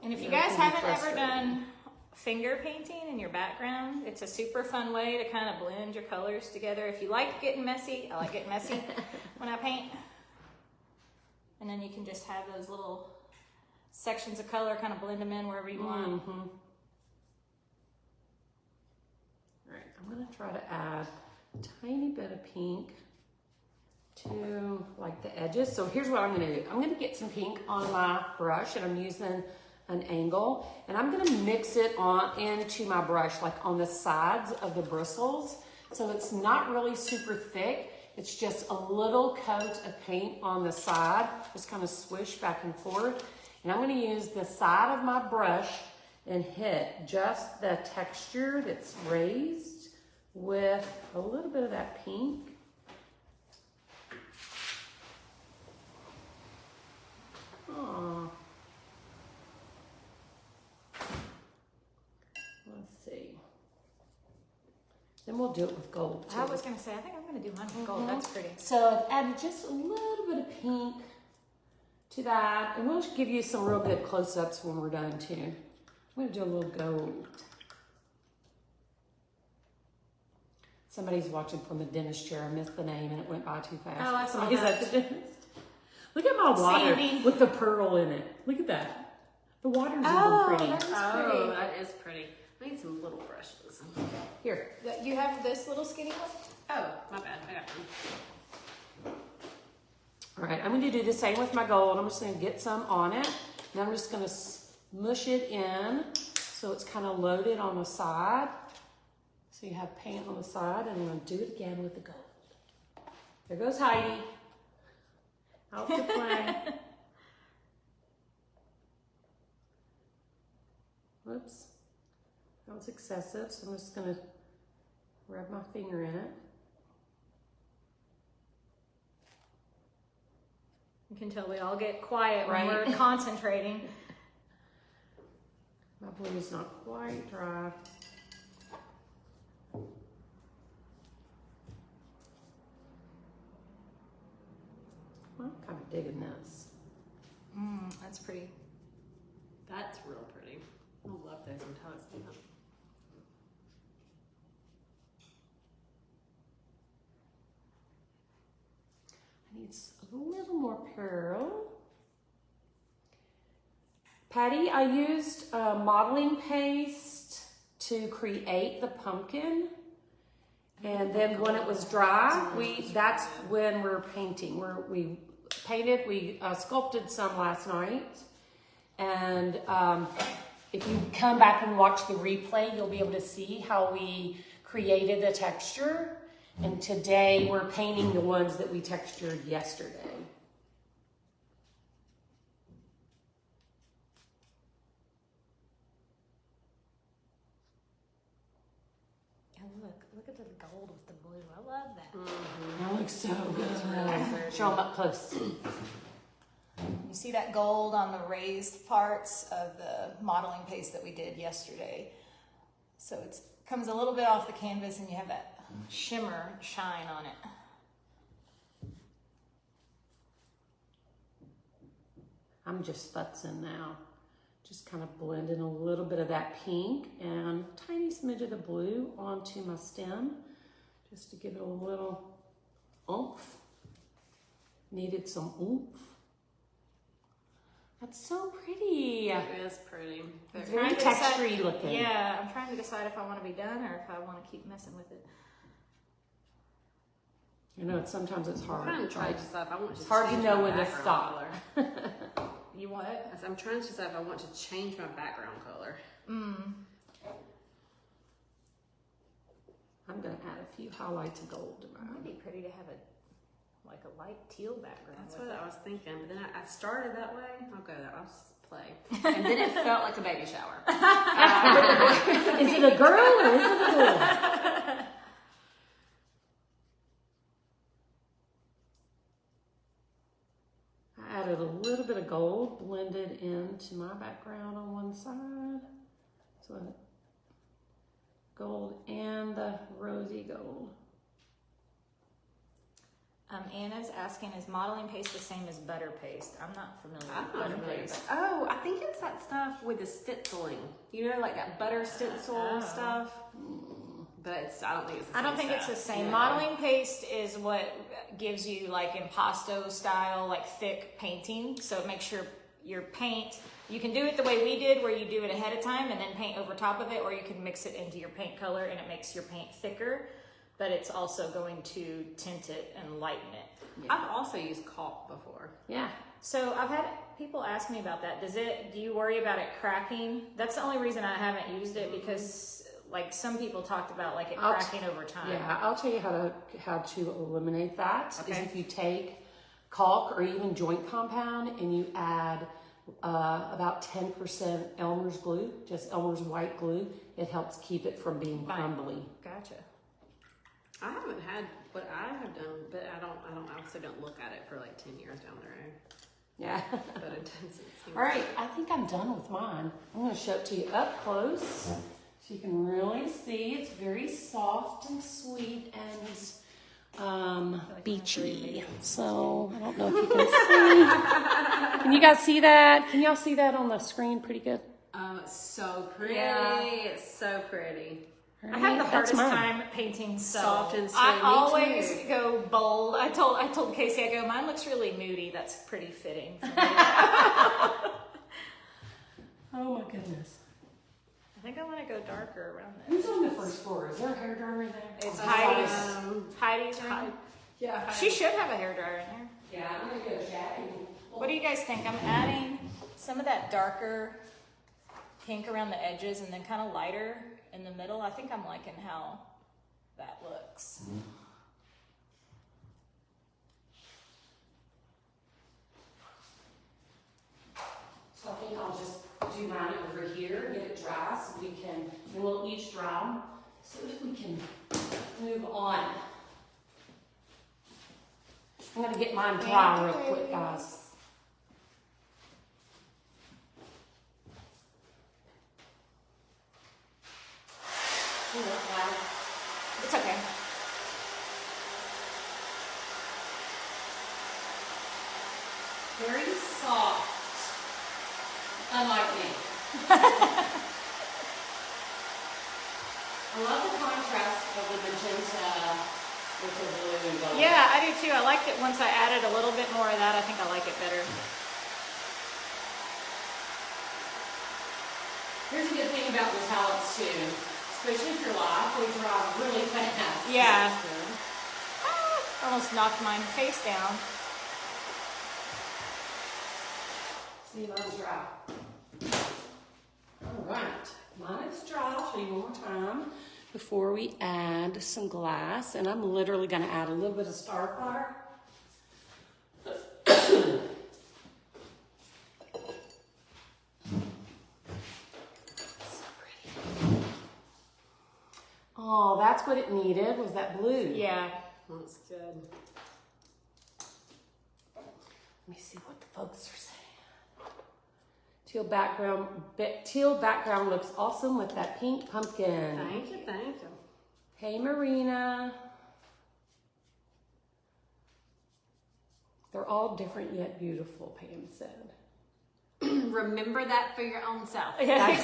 [SPEAKER 2] And if you
[SPEAKER 1] Yeah,
[SPEAKER 2] guys
[SPEAKER 1] it can be
[SPEAKER 2] haven't ever
[SPEAKER 1] frustrating.
[SPEAKER 2] done finger painting in your background, it's a super fun way to kind of blend your colors together. If you like getting messy, I like getting messy when I paint. And then you can just have those little sections of color, kind of blend them in wherever you want.
[SPEAKER 1] Mm-hmm. All right, I'm going to try to add a tiny bit of pink to like the edges. So here's what I'm going to do. I'm going to get some pink on my brush, and I'm using an angle, and I'm going to mix it on into my brush, like on the sides of the bristles. So it's not really super thick. It's just a little coat of paint on the side, just kind of swish back and forth. And I'm going to use the side of my brush and hit just the texture that's raised with a little bit of that pink. Aw. Let's see. Then we'll do it with gold too.
[SPEAKER 2] I was gonna say, I think I'm gonna do mine with gold. That's pretty.
[SPEAKER 1] So I've added just a little bit of pink to that, and we'll give you some real good close-ups when we're done too. I'm gonna do a little gold. Somebody's watching from the dentist chair. I missed the name and it went by too fast.
[SPEAKER 2] Oh, I saw
[SPEAKER 1] Somebody's
[SPEAKER 2] that.
[SPEAKER 1] at the dentist. Look at my water
[SPEAKER 2] Sandy.
[SPEAKER 1] with the pearl in it. Look at that. The water's
[SPEAKER 2] Oh,
[SPEAKER 1] even pretty.
[SPEAKER 2] that is
[SPEAKER 3] Oh,
[SPEAKER 2] pretty.
[SPEAKER 3] that is pretty. I need some little brushes.
[SPEAKER 1] Here.
[SPEAKER 2] You have this little skinny one?
[SPEAKER 3] Oh, my bad. I got one.
[SPEAKER 1] All right, I'm going to do the same with my gold. I'm just going to get some on it. And I'm just going to smush it in so it's kind of loaded on the side. So you have paint on the side, and I'm going to do it again with the gold. There goes Heidi. Out to play. Whoops. That was excessive, so I'm just going to rub my finger in it.
[SPEAKER 2] You can tell we all get quiet when
[SPEAKER 1] Right.
[SPEAKER 2] we're concentrating.
[SPEAKER 1] My blue is not quite dry. I'm kind of digging this.
[SPEAKER 2] That's pretty.
[SPEAKER 3] That's real pretty. I love those metallics.
[SPEAKER 1] I need a little more pearl. Patty, I used modeling paste to create the pumpkin. And then when it was dry, that's when we're painting. We painted, we sculpted some last night. And if you come back and watch the replay, you'll be able to see how we created the texture. And today we're painting the ones that we textured yesterday.
[SPEAKER 2] Oh, look at the gold with the blue. I love that.
[SPEAKER 1] That looks so good. Show them up close.
[SPEAKER 2] You see that gold on the raised parts of the modeling paste that we did yesterday. So it comes a little bit off the canvas and you have that shimmer shine on it.
[SPEAKER 1] I'm just futzing now. Just kind of blending a little bit of that pink and a tiny smidge of the blue onto my stem, just to give it a little oomph. Needed some oomph. That's so pretty.
[SPEAKER 3] It is pretty.
[SPEAKER 1] It's very textury looking.
[SPEAKER 2] Yeah, I'm trying to decide if I want to be done or if I want to keep messing with it.
[SPEAKER 1] You know, sometimes it's hard.
[SPEAKER 3] I'm trying to try to decide if I want to
[SPEAKER 1] It's hard to
[SPEAKER 3] change
[SPEAKER 1] know
[SPEAKER 3] my
[SPEAKER 1] when to
[SPEAKER 3] background
[SPEAKER 1] stop.
[SPEAKER 3] color.
[SPEAKER 2] You what?
[SPEAKER 3] I'm trying to decide if I want to change my background color.
[SPEAKER 1] I'm gonna add a few highlights of gold to
[SPEAKER 2] It
[SPEAKER 1] mine.
[SPEAKER 2] might be pretty to have like a light teal background.
[SPEAKER 3] That's
[SPEAKER 2] with
[SPEAKER 3] what
[SPEAKER 2] it.
[SPEAKER 3] I was thinking, but then I started that way. I'll go that. I'll just play, and then it felt like a baby shower.
[SPEAKER 1] Is it a girl or is it a boy? I added a little bit of gold blended into my background on one side. So gold and the rosy gold.
[SPEAKER 2] Anna's asking, is modeling paste the same as butter paste? I'm not familiar
[SPEAKER 3] I'm
[SPEAKER 2] with
[SPEAKER 3] not
[SPEAKER 2] butter
[SPEAKER 3] familiar
[SPEAKER 2] paste.
[SPEAKER 3] with that. Oh, I think it's that stuff with the stenciling. You know, like that butter stencil stuff. But I don't think it's the same.
[SPEAKER 2] I don't think it's the same.
[SPEAKER 3] Yeah.
[SPEAKER 2] Modeling paste is what gives you like impasto style, like thick painting. So it makes your paint, you can do it the way we did where you do it ahead of time and then paint over top of it, or you can mix it into your paint color and it makes your paint thicker, but it's also going to tint it and lighten it.
[SPEAKER 1] Yeah.
[SPEAKER 3] I've also used caulk before.
[SPEAKER 1] Yeah.
[SPEAKER 2] So I've had people ask me about that. Do you worry about it cracking? That's the only reason I haven't used it, because like some people talked about like it cracking over time.
[SPEAKER 1] Yeah, I'll tell you how to eliminate that.
[SPEAKER 2] Okay.
[SPEAKER 1] Is if you take caulk or even joint compound and you add about 10% Elmer's glue, just Elmer's white glue, it helps keep it from being crumbly.
[SPEAKER 2] Gotcha.
[SPEAKER 3] I haven't had what I have done, but I also don't look at it for like 10 years down the road.
[SPEAKER 1] Yeah.
[SPEAKER 3] But it doesn't seem.
[SPEAKER 1] All right, I think I'm done with mine. I'm going to show it to you up close so you can really see. It's very soft and sweet and beachy. So I don't know if you can see. Can you guys see that? Can y'all see that on the screen pretty good?
[SPEAKER 3] Oh, it's so pretty.
[SPEAKER 2] Yeah.
[SPEAKER 3] It's so pretty.
[SPEAKER 2] I have the
[SPEAKER 1] That's
[SPEAKER 2] hardest
[SPEAKER 1] mine.
[SPEAKER 2] time painting
[SPEAKER 3] Soft and sweet.
[SPEAKER 2] I
[SPEAKER 3] Me
[SPEAKER 2] always
[SPEAKER 3] too.
[SPEAKER 2] go bold. I told Kasey, I go, mine looks really moody. That's pretty fitting for me.
[SPEAKER 1] Oh my goodness.
[SPEAKER 2] I think I want to go darker around
[SPEAKER 1] Who's
[SPEAKER 2] this.
[SPEAKER 1] on the first floor? Is there a hairdryer in there?
[SPEAKER 2] It's
[SPEAKER 1] Oh,
[SPEAKER 2] Heidi's room.
[SPEAKER 1] Yeah.
[SPEAKER 2] She should have a hairdryer in there.
[SPEAKER 1] Yeah, I'm going to go chatting.
[SPEAKER 2] What do you guys think? I'm adding some of that darker pink around the edges and then kind of lighter in the middle. I think I'm liking how that looks.
[SPEAKER 1] So I think I'll just do mine over here, get it dry so we can, and we'll each dry them so that we can move on. I'm going to get mine dry real quick, guys.
[SPEAKER 2] It's okay.
[SPEAKER 1] Very soft, unlike me. I love the contrast of the magenta with the blue and gold.
[SPEAKER 2] Yeah, I do too. I liked it once I added a little bit more of that. I think I like it better.
[SPEAKER 1] Here's a good thing about metallics too, especially if you're live, they dry really fast.
[SPEAKER 2] Yeah. Almost knocked my face down.
[SPEAKER 1] See, mine's dry. All right, mine is dry. I'll show you one more time before we add some glass. And I'm literally going to add a little bit of Starfire. Oh, that's what it needed, was that blue.
[SPEAKER 2] Yeah.
[SPEAKER 3] Looks good.
[SPEAKER 1] Let me see what the folks are saying. Teal background looks awesome with that pink pumpkin.
[SPEAKER 3] Thank you, thank you.
[SPEAKER 1] Hey, Marina. They're all different yet beautiful, Pam said.
[SPEAKER 3] Remember that for your own self.
[SPEAKER 2] Exactly.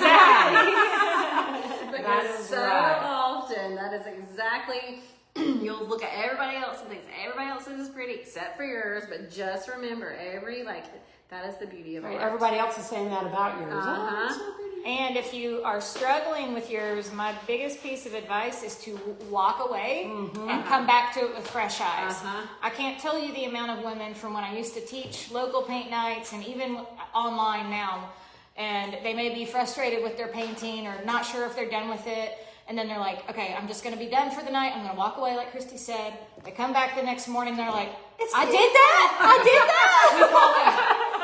[SPEAKER 3] Because
[SPEAKER 1] That is
[SPEAKER 3] so
[SPEAKER 1] right.
[SPEAKER 3] often, that is exactly, you'll look at everybody else and think everybody else's is pretty except for yours, but just remember, that is the beauty of
[SPEAKER 1] Right,
[SPEAKER 3] art.
[SPEAKER 1] everybody else is saying that about yours.
[SPEAKER 3] Uh-huh.
[SPEAKER 1] Oh, it's so pretty.
[SPEAKER 2] And if you are struggling with yours, my biggest piece of advice is to walk away and come back to it with fresh eyes. I can't tell you the amount of women from when I used to teach local paint nights and even online now, and they may be frustrated with their painting or not sure if they're done with it. And then they're like, okay, I'm just going to be done for the night. I'm going to walk away like Christy said. They come back the next morning. They're like, I did that.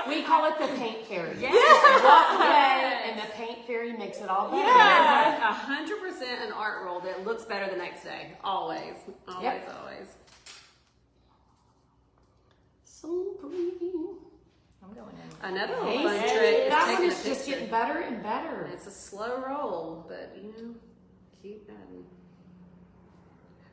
[SPEAKER 1] We call it the paint fairy.
[SPEAKER 3] Yes.
[SPEAKER 1] Just walk away and the paint fairy makes it all better.
[SPEAKER 3] Yeah. 100% an art rule that looks better the next day. Always. Always,
[SPEAKER 1] Yep.
[SPEAKER 3] always.
[SPEAKER 1] So pretty.
[SPEAKER 2] I'm going in.
[SPEAKER 3] Another little
[SPEAKER 1] Hey,
[SPEAKER 3] fun trick is
[SPEAKER 1] that
[SPEAKER 3] taking
[SPEAKER 1] one
[SPEAKER 3] a
[SPEAKER 1] is just
[SPEAKER 3] picture.
[SPEAKER 1] getting better and better.
[SPEAKER 3] It's a slow roll, but keep adding.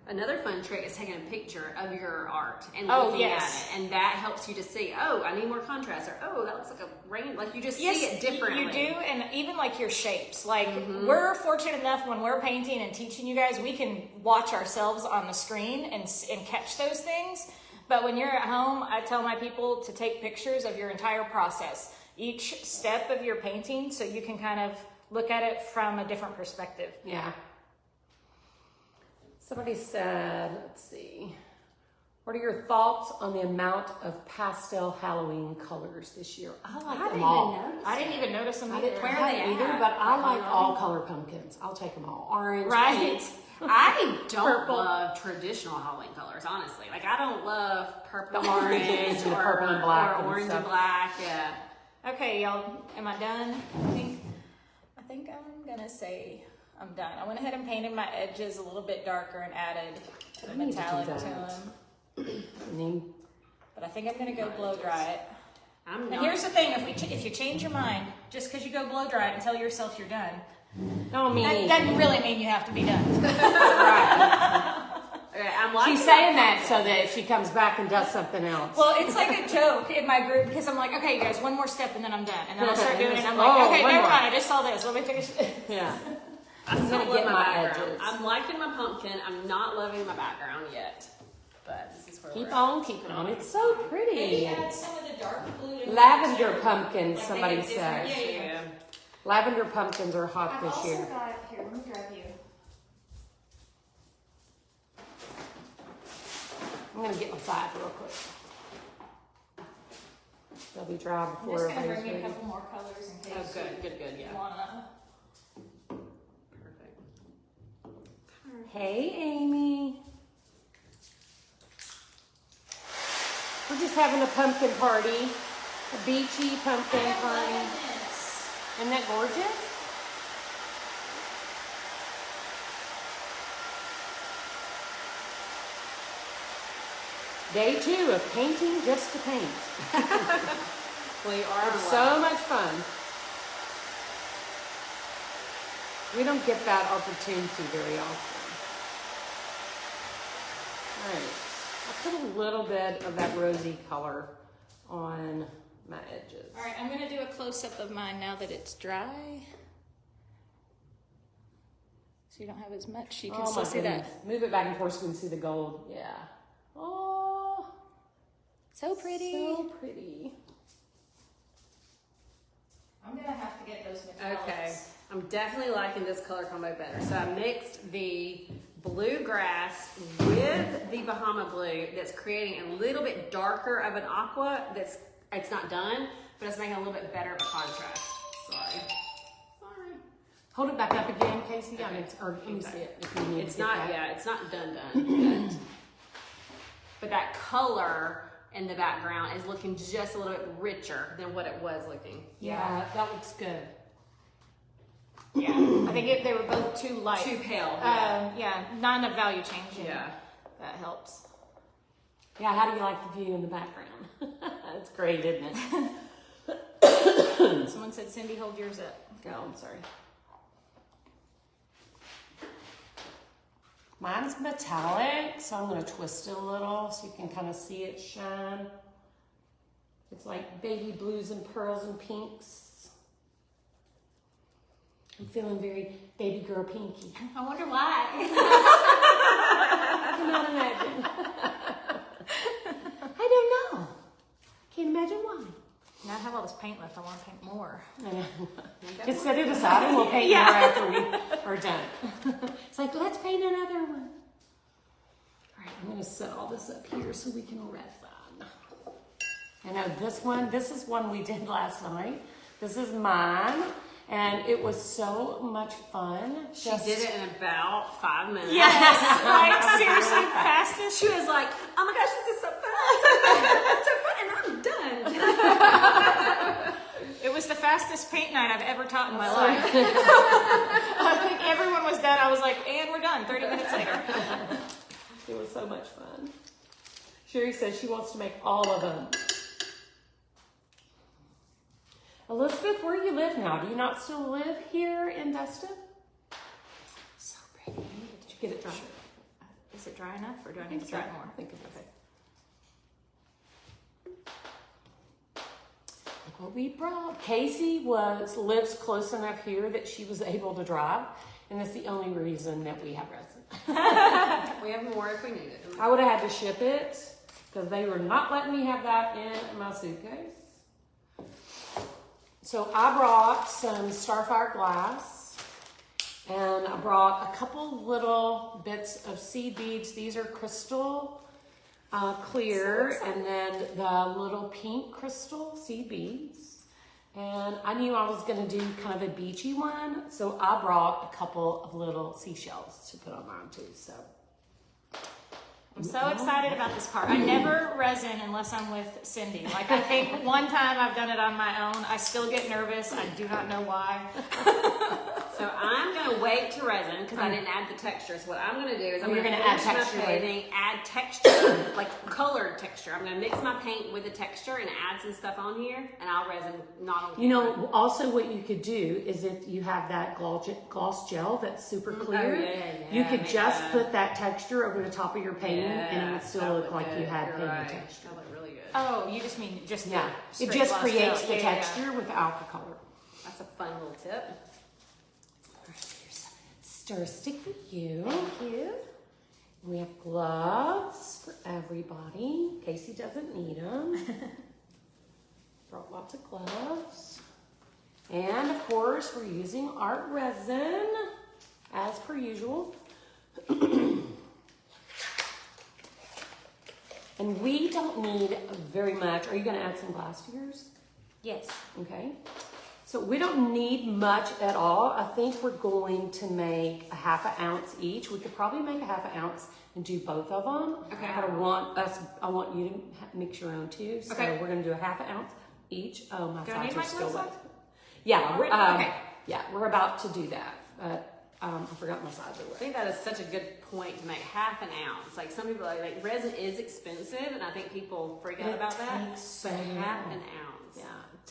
[SPEAKER 3] Another fun trick is taking a picture of your art and looking at it, and that helps you to see. Oh, I need more contrast, or oh, that looks like a rain. Like you just see it differently.
[SPEAKER 2] You do, and even like your shapes. Like we're fortunate enough when we're painting and teaching you guys, we can watch ourselves on the screen and catch those things. But when you're at home, I tell my people to take pictures of your entire process, each step of your painting, so you can kind of look at it from a different perspective.
[SPEAKER 1] Yeah. Somebody said, let's see, what are your thoughts on the amount of pastel Halloween colors this year? I like them all.
[SPEAKER 2] I didn't even notice them
[SPEAKER 1] I
[SPEAKER 2] either.
[SPEAKER 1] didn't try it either, but I like all color pumpkins. I'll take them all. Orange,
[SPEAKER 2] Right.
[SPEAKER 1] pink.
[SPEAKER 3] I don't
[SPEAKER 2] Purple.
[SPEAKER 3] love traditional Halloween colors, honestly. Like I don't love purple,
[SPEAKER 1] The orange and the
[SPEAKER 3] or-
[SPEAKER 1] purple and black
[SPEAKER 3] or
[SPEAKER 1] and
[SPEAKER 3] orange
[SPEAKER 1] stuff.
[SPEAKER 3] and black. Yeah.
[SPEAKER 2] Okay, y'all, am I done? I think I'm gonna say I'm done. I went ahead and painted my edges a little bit darker and added kind of metallic to them. But I think I'm going to go blow dry it. And here's the thing, if you change your mind, just because you go blow dry it and tell yourself you're done, that doesn't really mean you have to be done.
[SPEAKER 1] Right.
[SPEAKER 3] Okay,
[SPEAKER 1] She's saying that so that she comes back and does something else.
[SPEAKER 2] Well, it's like a joke in my group because I'm like, okay, guys, one more step and then I'm done. And then I'll start doing it and I'm like, okay, never mind, I just saw this. Let me finish it.
[SPEAKER 1] Yeah.
[SPEAKER 3] I'm
[SPEAKER 1] gonna get my
[SPEAKER 3] background.
[SPEAKER 1] edges.
[SPEAKER 3] I'm liking my pumpkin. I'm not loving my background yet. But this is where
[SPEAKER 1] Keep
[SPEAKER 3] we're
[SPEAKER 1] on keeping on. It's so pretty.
[SPEAKER 2] Maybe add some of the dark blue in
[SPEAKER 1] Lavender pumpkins, somebody
[SPEAKER 2] said.
[SPEAKER 1] said.
[SPEAKER 3] Yeah.
[SPEAKER 1] Lavender pumpkins are hot
[SPEAKER 2] I've
[SPEAKER 1] this
[SPEAKER 2] also
[SPEAKER 1] year.
[SPEAKER 2] got, here, let me grab you.
[SPEAKER 1] I'm going to get my side real quick. They'll be dry
[SPEAKER 2] I'm
[SPEAKER 1] before
[SPEAKER 2] just going to
[SPEAKER 1] everybody's
[SPEAKER 2] bring you a
[SPEAKER 1] ready.
[SPEAKER 2] couple more colors in case
[SPEAKER 3] Oh, good,
[SPEAKER 2] you
[SPEAKER 3] yeah.
[SPEAKER 2] wanna.
[SPEAKER 3] Perfect.
[SPEAKER 1] Hey, Amy. We're just having a pumpkin party. A beachy pumpkin party. Isn't that gorgeous? Day 2 of painting just to paint.
[SPEAKER 3] We are
[SPEAKER 1] So much fun. We don't get that opportunity very often. All right. I put a little bit of that rosy color on my edges.
[SPEAKER 2] All right, I'm going to do a close-up of mine now that it's dry. So you don't have as much. You can still see that.
[SPEAKER 1] Move it back and forth so we can see the gold. Yeah. Oh,
[SPEAKER 2] So pretty.
[SPEAKER 1] so pretty.
[SPEAKER 2] I'm going to have to get those metallics.
[SPEAKER 3] Okay. I'm definitely liking this color combo better. So I mixed the bluegrass with the Bahama blue that's creating a little bit darker of an aqua. It's not done, but it's making a little bit better of a contrast. Sorry.
[SPEAKER 1] Hold it back up again, Kasey. I mean, or let me see it. If you need
[SPEAKER 3] It's
[SPEAKER 1] to get
[SPEAKER 3] not,
[SPEAKER 1] that.
[SPEAKER 3] yeah, it's not done, but that color in the background is looking just a little bit richer than what it was looking.
[SPEAKER 1] Yeah, that looks good.
[SPEAKER 2] Yeah, I think they were both too light.
[SPEAKER 3] Too pale.
[SPEAKER 2] Yeah, not enough value change.
[SPEAKER 3] Yeah.
[SPEAKER 2] That helps.
[SPEAKER 1] Yeah, how do you like the view in the background? It's great, isn't it?
[SPEAKER 2] Someone said, Cindy, hold yours up.
[SPEAKER 1] Oh, I'm sorry. Mine's metallic, so I'm going to twist it a little so you can kind of see it shine. It's like baby blues and pearls and pinks. I'm feeling very baby girl pinky.
[SPEAKER 2] I wonder why.
[SPEAKER 1] I cannot imagine. I don't know. Can't imagine why.
[SPEAKER 2] Now I have all this paint left. I want to paint more.
[SPEAKER 1] Just set it aside and we'll paint more after we are done. It's like, let's paint another one. All right, I'm going to set all this up here so we can resin. I know this is one we did last night. This is mine, and it was so much fun.
[SPEAKER 3] She did it in about 5 minutes.
[SPEAKER 2] Yes, like seriously, fastest.
[SPEAKER 3] She was like, oh my gosh, this is so fun. So fun, and I'm done.
[SPEAKER 2] It was the fastest paint night I've ever taught in my life. I think everyone was done. I was like, and we're done 30 minutes later.
[SPEAKER 1] It was so much fun. Sherry says she wants to make all of them. Elizabeth, where do you live now? Do you not still live here in Destin? So pretty. Did you get it dry?
[SPEAKER 2] Is it dry enough, or do I need to dry it more?
[SPEAKER 1] I think it's okay. Look what we brought. Kasey lives close enough here that she was able to drive, and that's the only reason that we have resin.
[SPEAKER 3] We have more if we need it.
[SPEAKER 1] I would have had to ship it because they were not letting me have that in my suitcase. So I brought some Starfire glass, and I brought a couple little bits of seed beads. These are crystal clear, and then the little pink crystal seed beads. And I knew I was going to do kind of a beachy one, so I brought a couple of little seashells to put on mine too. So
[SPEAKER 2] I'm so excited about this part. I never resin unless I'm with Cindy. Like, I think one time I've done it on my own. I still get nervous. I do not know why.
[SPEAKER 3] So I'm going to wait to resin because I didn't add the texture. So what I'm going to do is I'm going to
[SPEAKER 1] add
[SPEAKER 3] finish
[SPEAKER 1] texture.
[SPEAKER 3] my painting, add texture, like colored texture. I'm going to mix my paint with the texture and add some stuff on here, and I'll resin not on camera.
[SPEAKER 1] You know, also what you could do is if you have that gloss gel that's super clear, you could just put that texture over the top of your painting and it would still look like you had painted texture.
[SPEAKER 3] That looked really good.
[SPEAKER 2] Oh, you just mean just
[SPEAKER 1] Yeah,
[SPEAKER 2] the
[SPEAKER 1] it
[SPEAKER 2] straight
[SPEAKER 1] just
[SPEAKER 2] gloss
[SPEAKER 1] creates
[SPEAKER 2] gel.
[SPEAKER 1] the
[SPEAKER 2] Yeah, yeah,
[SPEAKER 1] texture without the color.
[SPEAKER 3] That's a fun little tip.
[SPEAKER 1] Stir stick for you.
[SPEAKER 3] Thank you.
[SPEAKER 1] We have gloves for everybody. Kasey doesn't need them. Brought lots of gloves. And of course, we're using art resin as per usual. And we don't need very much. Are you going to add some glass to yours?
[SPEAKER 2] Yes.
[SPEAKER 1] Okay. So we don't need much at all. I think we're going to make a ½ ounce each. We could probably make a ½ ounce and do both of them.
[SPEAKER 3] Okay.
[SPEAKER 1] I want you to mix your own too. So we're going to do a ½ ounce each. Oh, my
[SPEAKER 2] Do I need
[SPEAKER 1] sides
[SPEAKER 2] my
[SPEAKER 1] are still
[SPEAKER 2] gloves
[SPEAKER 1] wet. Yeah,
[SPEAKER 2] Okay.
[SPEAKER 1] yeah, we're about to do that. But I forgot my sides are
[SPEAKER 3] I
[SPEAKER 1] wet.
[SPEAKER 3] think that is such a good point to make ½ ounce. Like some people are like resin is expensive, and I think people freak out
[SPEAKER 1] It
[SPEAKER 3] about that.
[SPEAKER 1] takes so
[SPEAKER 3] But
[SPEAKER 1] long.
[SPEAKER 3] ½ ounce.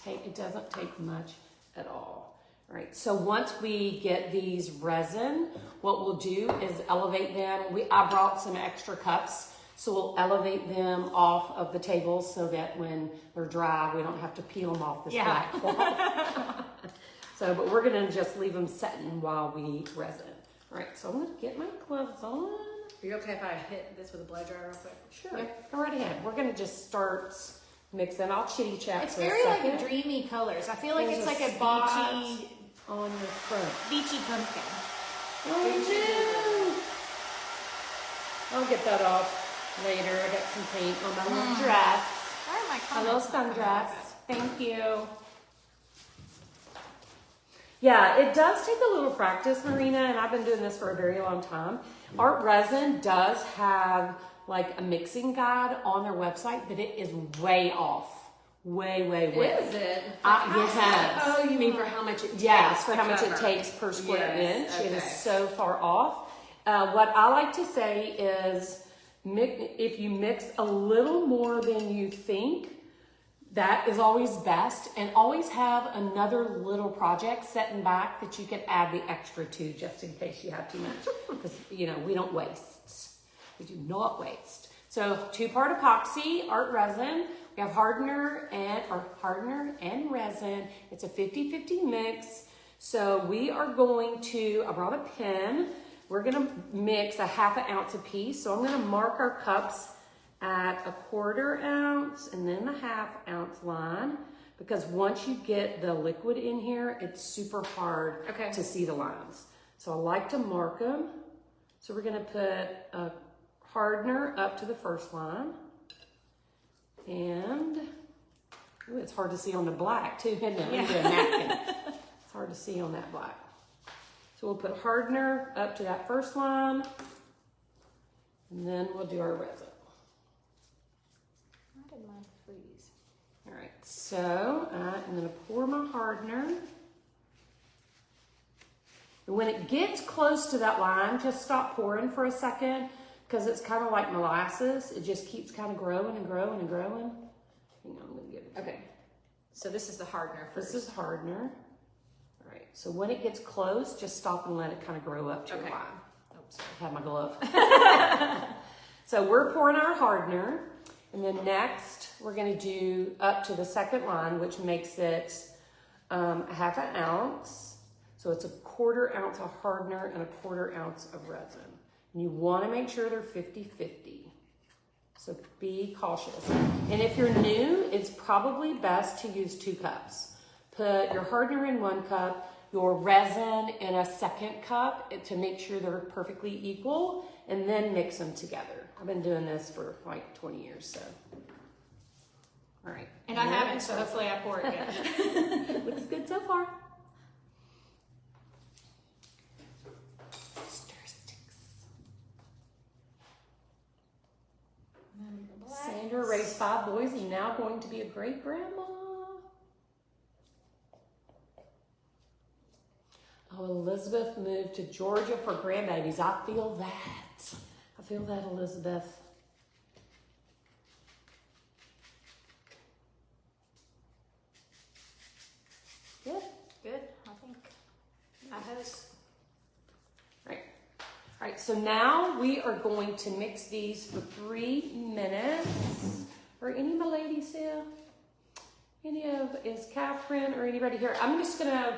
[SPEAKER 1] Yeah, it doesn't take much at all. All right, so once we get these resin, what we'll do is elevate them. I brought some extra cups, so we'll elevate them off of the table so that when they're dry, we don't have to peel them off this black cloth. So, but we're gonna just leave them setting while we resin. All right, so I'm gonna get my gloves on.
[SPEAKER 3] Are you okay if I hit this with a blow dryer real quick?
[SPEAKER 1] Sure, go right ahead. We're gonna just start mixing. I'll chitty chat
[SPEAKER 2] It's
[SPEAKER 1] for
[SPEAKER 2] very
[SPEAKER 1] a second.
[SPEAKER 2] like dreamy colors. I feel like
[SPEAKER 1] There's
[SPEAKER 2] it's like a
[SPEAKER 1] spot
[SPEAKER 2] beachy,
[SPEAKER 1] on your front.
[SPEAKER 2] beachy pumpkin.
[SPEAKER 1] Oh, no. I'll get that off later. I got some paint on my little dress.
[SPEAKER 2] Why are my
[SPEAKER 1] My little
[SPEAKER 2] comments not coming
[SPEAKER 1] sundress.
[SPEAKER 2] up?
[SPEAKER 1] Thank you. Yeah, it does take a little practice, Marina, and I've been doing this for a very long time. Art Resin does have like a mixing guide on their website, but it is way off. Way.
[SPEAKER 3] Is it?
[SPEAKER 1] Yes.
[SPEAKER 3] Oh, you mean for how much it takes?
[SPEAKER 1] Yes, for
[SPEAKER 3] to
[SPEAKER 1] how much it
[SPEAKER 3] cover.
[SPEAKER 1] takes per square inch.
[SPEAKER 3] Yes,
[SPEAKER 1] It is
[SPEAKER 3] okay.
[SPEAKER 1] so far off. What I like to say is if you mix a little more than you think, that is always best. And always have another little project setting back that you can add the extra to just in case you have too much. Because, we don't waste. We do not waste. So 2-part epoxy, art resin. We have hardener and resin. It's a 50-50 mix. So we are going to, I brought a pen. We're gonna mix a ½ ounce a piece. So I'm gonna mark our cups at a 1/4 ounce and then the ½ ounce line, because once you get the liquid in here, it's super hard to see the lines. So I like to mark them. So we're gonna put a hardener up to the first line. And it's hard to see on the black too, isn't it? Let me do a napkin. It's hard to see on that black. So we'll put hardener up to that first line, and then we'll do our resin.
[SPEAKER 2] Why did mine freeze?
[SPEAKER 1] All right, so I'm gonna pour my hardener. And when it gets close to that line, just stop pouring for a second, because it's kind of like molasses. It just keeps kind of growing and growing and growing. Hang on, I'm gonna get it.
[SPEAKER 2] Okay. So this is the hardener first.
[SPEAKER 1] This is hardener. All right, so when it gets close, just stop and let it kind of grow up to a line. Oops, I had my glove. So we're pouring our hardener, and then next we're gonna do up to the second line, which makes it a ½ ounce. So it's a 1/4 ounce of hardener and a 1/4 ounce of resin. And you wanna make sure they're 50-50. So be cautious. And if you're new, it's probably best to use 2 cups. Put your hardener in 1 cup, your resin in a 2nd cup to make sure they're perfectly equal, and then mix them together. I've been doing this for like 20 years, so. All right.
[SPEAKER 2] And I haven't, so hopefully I pour it good.
[SPEAKER 1] Looks good so far. Stir sticks. singer, raised 5 boys, and now going to be a great grandma. Oh, Elizabeth moved to Georgia for grandbabies. I feel that. I feel that, Elizabeth. Good.
[SPEAKER 2] Good. I think I hope.
[SPEAKER 1] Right. All right, so now we are going to mix these for 3 minutes. Are any of my ladies here? Is Catherine or anybody here?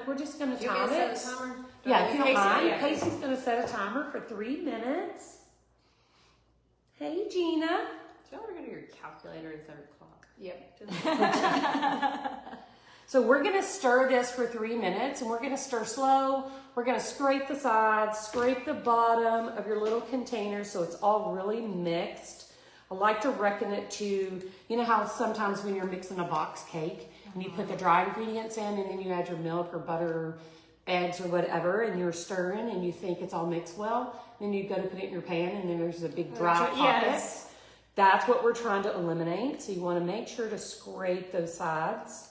[SPEAKER 1] We're just gonna time it.
[SPEAKER 3] Set a timer?
[SPEAKER 1] Yeah, if you don't
[SPEAKER 3] Kasey,
[SPEAKER 1] mind.
[SPEAKER 3] yeah.
[SPEAKER 1] Casey's gonna set a timer for 3 minutes. Hey, Gina.
[SPEAKER 3] Do y'all ever go to your calculator instead of clock?
[SPEAKER 2] Yep.
[SPEAKER 1] So we're gonna stir this for 3 minutes, and we're gonna stir slow. We're gonna scrape the sides, scrape the bottom of your little container so it's all really mixed. I like to reckon it to, you know how sometimes when you're mixing a box cake and you put the dry ingredients in and then you add your milk or butter or eggs or whatever and you're stirring and you think it's all mixed well, then you go to put it in your pan and then there's a big dry pocket.
[SPEAKER 2] Yes.
[SPEAKER 1] That's what we're trying to eliminate. So you want to make sure to scrape those sides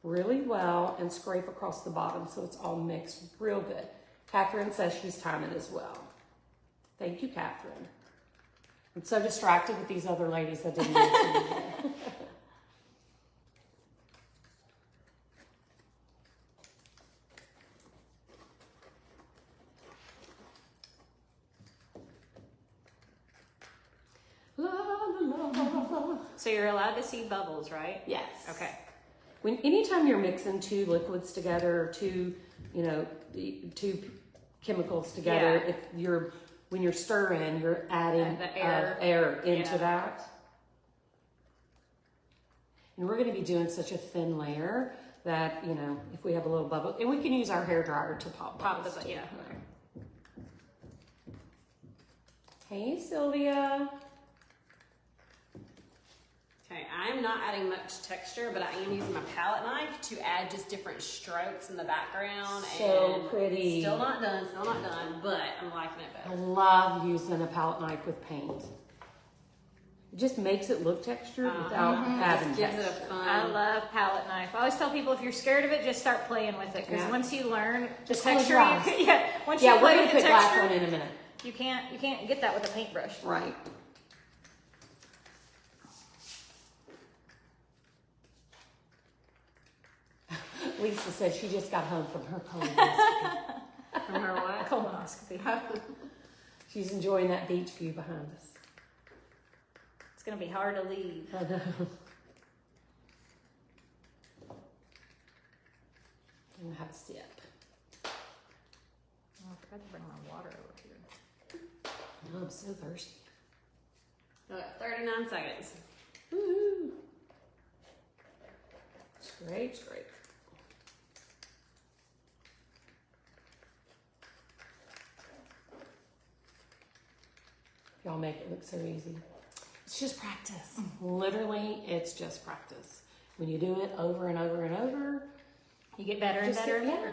[SPEAKER 1] really well and scrape across the bottom so it's all mixed real good. Catherine says she's timing as well. Thank you, Catherine. I'm so distracted with these other ladies I didn't mention. La, la, la, la.
[SPEAKER 2] So you're allowed to see bubbles, right?
[SPEAKER 1] Yes.
[SPEAKER 2] Okay.
[SPEAKER 1] Anytime you're mixing 2 liquids together or 2 chemicals together,
[SPEAKER 2] Yeah.
[SPEAKER 1] when you're stirring, you're adding
[SPEAKER 2] The air.
[SPEAKER 1] air into
[SPEAKER 2] Yeah.
[SPEAKER 1] that. And we're going to be doing such a thin layer that, if we have a little bubble, and we can use our hairdryer to pop bubbles too.
[SPEAKER 2] Yeah.
[SPEAKER 1] Hey, Sylvia.
[SPEAKER 3] Okay, I'm not adding much texture, but I am using my palette knife to add just different strokes in the background.
[SPEAKER 1] So
[SPEAKER 3] and
[SPEAKER 1] pretty.
[SPEAKER 3] Still not done, but I'm liking it
[SPEAKER 1] I
[SPEAKER 3] better.
[SPEAKER 1] love using a palette knife with paint. It just makes it look textured without having
[SPEAKER 3] Gives it
[SPEAKER 1] texture.
[SPEAKER 3] a fun.
[SPEAKER 2] I love palette knife. I always tell people if you're scared of it, just start playing with it because
[SPEAKER 1] Yeah.
[SPEAKER 2] once you learn the
[SPEAKER 1] Just close
[SPEAKER 2] texture,
[SPEAKER 1] your eyes.
[SPEAKER 2] once you
[SPEAKER 1] Yeah, we're
[SPEAKER 2] play
[SPEAKER 1] going
[SPEAKER 2] with
[SPEAKER 1] to
[SPEAKER 2] the
[SPEAKER 1] put glass
[SPEAKER 2] texture,
[SPEAKER 1] on in a minute.
[SPEAKER 2] you can't get that with a paintbrush.
[SPEAKER 1] Right. Lisa said she just got home from her colonoscopy.
[SPEAKER 3] From her what?
[SPEAKER 2] Colonoscopy.
[SPEAKER 1] She's enjoying that beach view behind us.
[SPEAKER 2] It's gonna be hard to leave.
[SPEAKER 1] I know. I'm gonna have a sip.
[SPEAKER 2] Oh, I forgot to bring my water over here.
[SPEAKER 1] Oh, I'm so thirsty.
[SPEAKER 3] Okay, 39 seconds.
[SPEAKER 1] Woo-hoo. Scrape, scrape. Y'all make it look so easy. It's just practice. Literally, it's just practice. When you do it over and over and over,
[SPEAKER 2] You get better and better and better.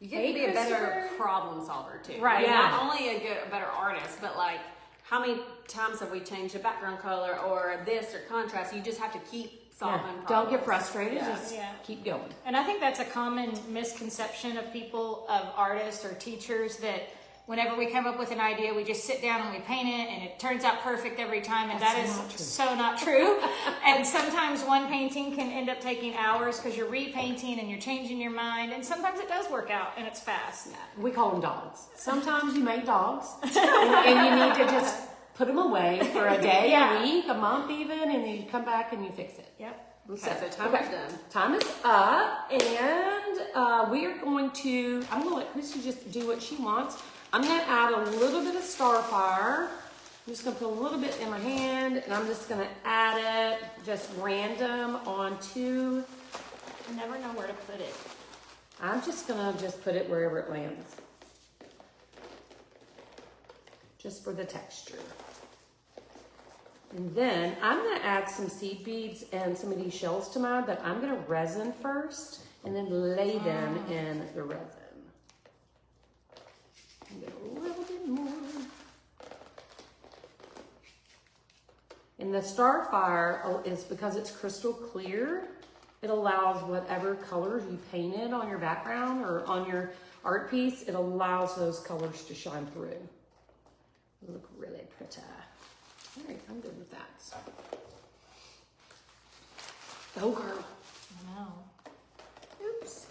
[SPEAKER 3] You get
[SPEAKER 1] Hey,
[SPEAKER 3] to be a better
[SPEAKER 1] Christopher.
[SPEAKER 3] problem solver too.
[SPEAKER 2] Right.
[SPEAKER 3] You're
[SPEAKER 1] Yeah.
[SPEAKER 3] not only a better artist, but like how many times have we changed the background color or this or contrast? You just have to keep solving
[SPEAKER 1] Yeah.
[SPEAKER 3] problems.
[SPEAKER 1] Don't get frustrated.
[SPEAKER 3] Yeah.
[SPEAKER 1] Just
[SPEAKER 2] Yeah.
[SPEAKER 1] keep going.
[SPEAKER 2] And I think that's a common misconception of people, of artists or teachers, that whenever we come up with an idea, we just sit down and we paint it and it turns out perfect every time. And
[SPEAKER 1] That's
[SPEAKER 2] that is
[SPEAKER 1] not true.
[SPEAKER 2] so not true. And sometimes one painting can end up taking hours because you're repainting and you're changing your mind. And sometimes it does work out and it's fast.
[SPEAKER 1] We call them dogs. Sometimes you make dogs, and you need to just put them away for a day,
[SPEAKER 2] Yeah.
[SPEAKER 1] a week, a month even, and then you come back and you fix it.
[SPEAKER 2] Yep.
[SPEAKER 3] Okay, so time is done.
[SPEAKER 1] Time is up, and we are going to, I'm going to let Christy just do what she wants. I'm going to add a little bit of Starfire. I'm just going to put a little bit in my hand, and I'm just going to add it just random onto,
[SPEAKER 2] I never know where to put it.
[SPEAKER 1] I'm just going to just put it wherever it lands. Just for the texture. And then I'm going to add some seed beads and some of these shells to mine, but I'm going to resin first and then lay them in the resin. And get a little bit more. And the Starfire is because it's crystal clear. It allows whatever colors you painted on your background or on your art piece, it allows those colors to shine through. They look really pretty. All right, I'm good with that. Oh, girl.
[SPEAKER 2] I know. Oops.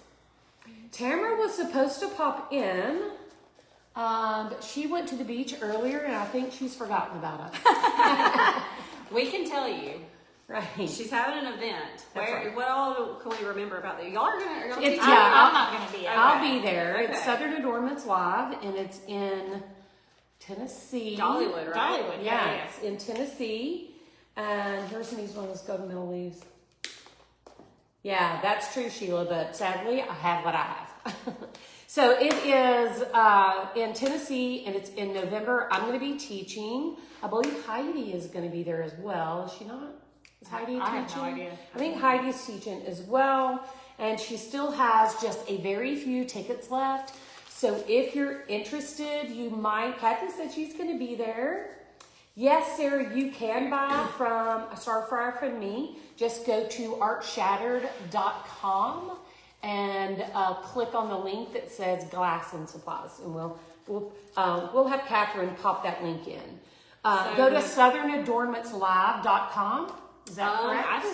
[SPEAKER 1] Tamara was supposed to pop in, but she went to the beach earlier, and I think she's forgotten about us.
[SPEAKER 3] We can tell you.
[SPEAKER 1] Right.
[SPEAKER 3] She's having an event.
[SPEAKER 1] Right.
[SPEAKER 3] What all can we remember about that? Y'all are gonna be
[SPEAKER 1] It's-
[SPEAKER 3] there?
[SPEAKER 1] yeah,
[SPEAKER 2] I'm not going to be out.
[SPEAKER 1] I'll be there.
[SPEAKER 3] Okay.
[SPEAKER 1] It's Southern Adornments Live, and it's in Tennessee.
[SPEAKER 3] Dollywood, right?
[SPEAKER 2] Dollywood,
[SPEAKER 1] Yeah, it's in Tennessee. And here's these ones, golden middle leaves. Yeah, that's true, Sheila, but sadly, I have what I have. So it is in Tennessee, and it's in November. I'm going to be teaching. I believe Heidi is going to be there as well. Is she not? Is Heidi teaching?
[SPEAKER 2] I have no idea.
[SPEAKER 1] I think Heidi's teaching as well, and she still has just a very few tickets left. So if you're interested, you might. Kathy said she's going to be there. Yes, Sarah, you can buy from a Starfire from me. Just go to artshattered.com and click on the link that says glass and supplies, and we'll have Catherine pop that link in. Go to southernadornmentslive.com. Is that correct?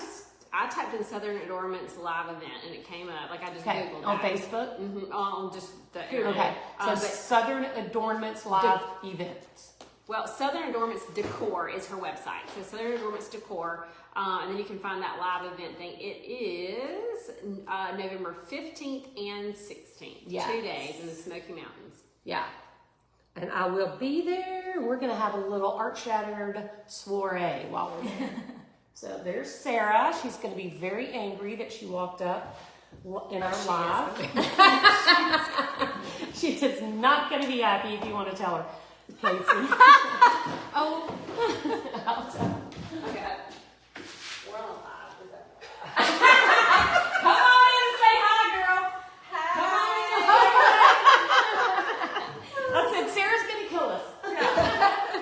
[SPEAKER 3] I typed in Southern Adornments Live event and it came up. Like I just Googled
[SPEAKER 1] on
[SPEAKER 3] that.
[SPEAKER 1] Facebook.
[SPEAKER 3] Mm-hmm. On just the area.
[SPEAKER 1] Okay, so
[SPEAKER 3] But-
[SPEAKER 1] Southern Adornments Live events.
[SPEAKER 3] Well, Southern Adornments Decor is her website. So Southern Adornments Decor, and then you can find that live event thing. It is November 15th and 16th.
[SPEAKER 1] Yes.
[SPEAKER 3] 2 days in the Smoky Mountains.
[SPEAKER 1] Yeah. And I will be there. We're going to have a little Art Shattered soiree while we're there. So there's Sarah. She's going to be very angry that she walked up in our live. She is not going to be happy if you want to tell her. Kasey.
[SPEAKER 3] Oh.
[SPEAKER 1] I'll tell.
[SPEAKER 3] Okay. We're on live.
[SPEAKER 1] Come on in and say hi, girl. Hi. I said, Sarah's going to kill us.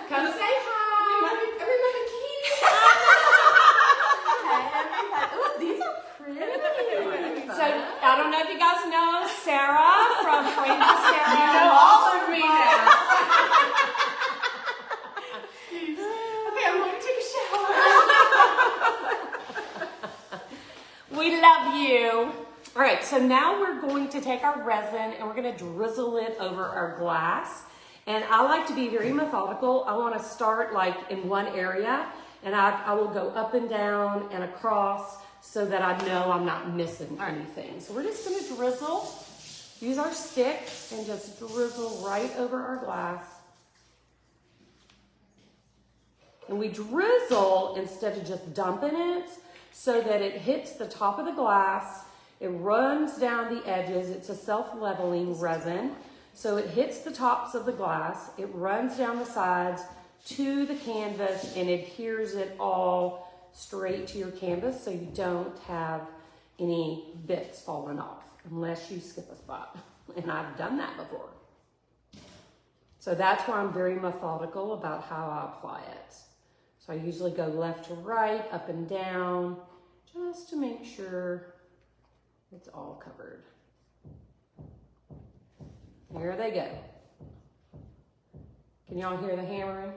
[SPEAKER 1] Come say hi.
[SPEAKER 4] Ooh, these are pretty.
[SPEAKER 1] So, I don't know if you guys know Sarah from Friends of Sarah.
[SPEAKER 4] You know all of me now.
[SPEAKER 1] Okay, I'm going to take a shower. We love you. All right, so now we're going to take our resin and we're going to drizzle it over our glass. And I like to be very methodical. I want to start like in one area, and I will go up and down and across so that I know I'm not missing anything. So we're just going to drizzle, use our stick, and just drizzle right over our glass. And we drizzle instead of just dumping it so that it hits the top of the glass. It runs down the edges. It's a self-leveling resin. So it hits the tops of the glass. It runs down the sides to the canvas and adheres it all straight to your canvas so you don't have any bits falling off unless you skip a spot. And I've done that before. So that's why I'm very methodical about how I apply it. So I usually go left to right, up and down, just to make sure it's all covered. Here they go. Can y'all hear the hammering?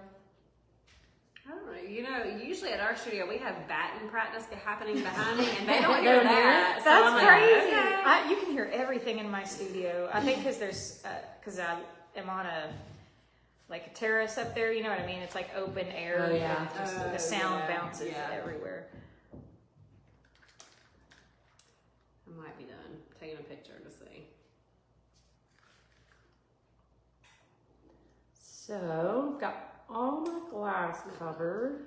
[SPEAKER 3] I don't know. You know, usually at our studio we have batting practice happening behind me, and they don't hear that. So I'm
[SPEAKER 2] That's
[SPEAKER 3] like,
[SPEAKER 2] crazy.
[SPEAKER 3] okay.
[SPEAKER 2] You can hear everything in my studio. I think because I am on a terrace up there. You know what I mean? It's like open air.
[SPEAKER 1] Oh, yeah.
[SPEAKER 2] And just the sound bounces everywhere.
[SPEAKER 3] I might be done taking a picture to see.
[SPEAKER 1] So, got all my glass covered.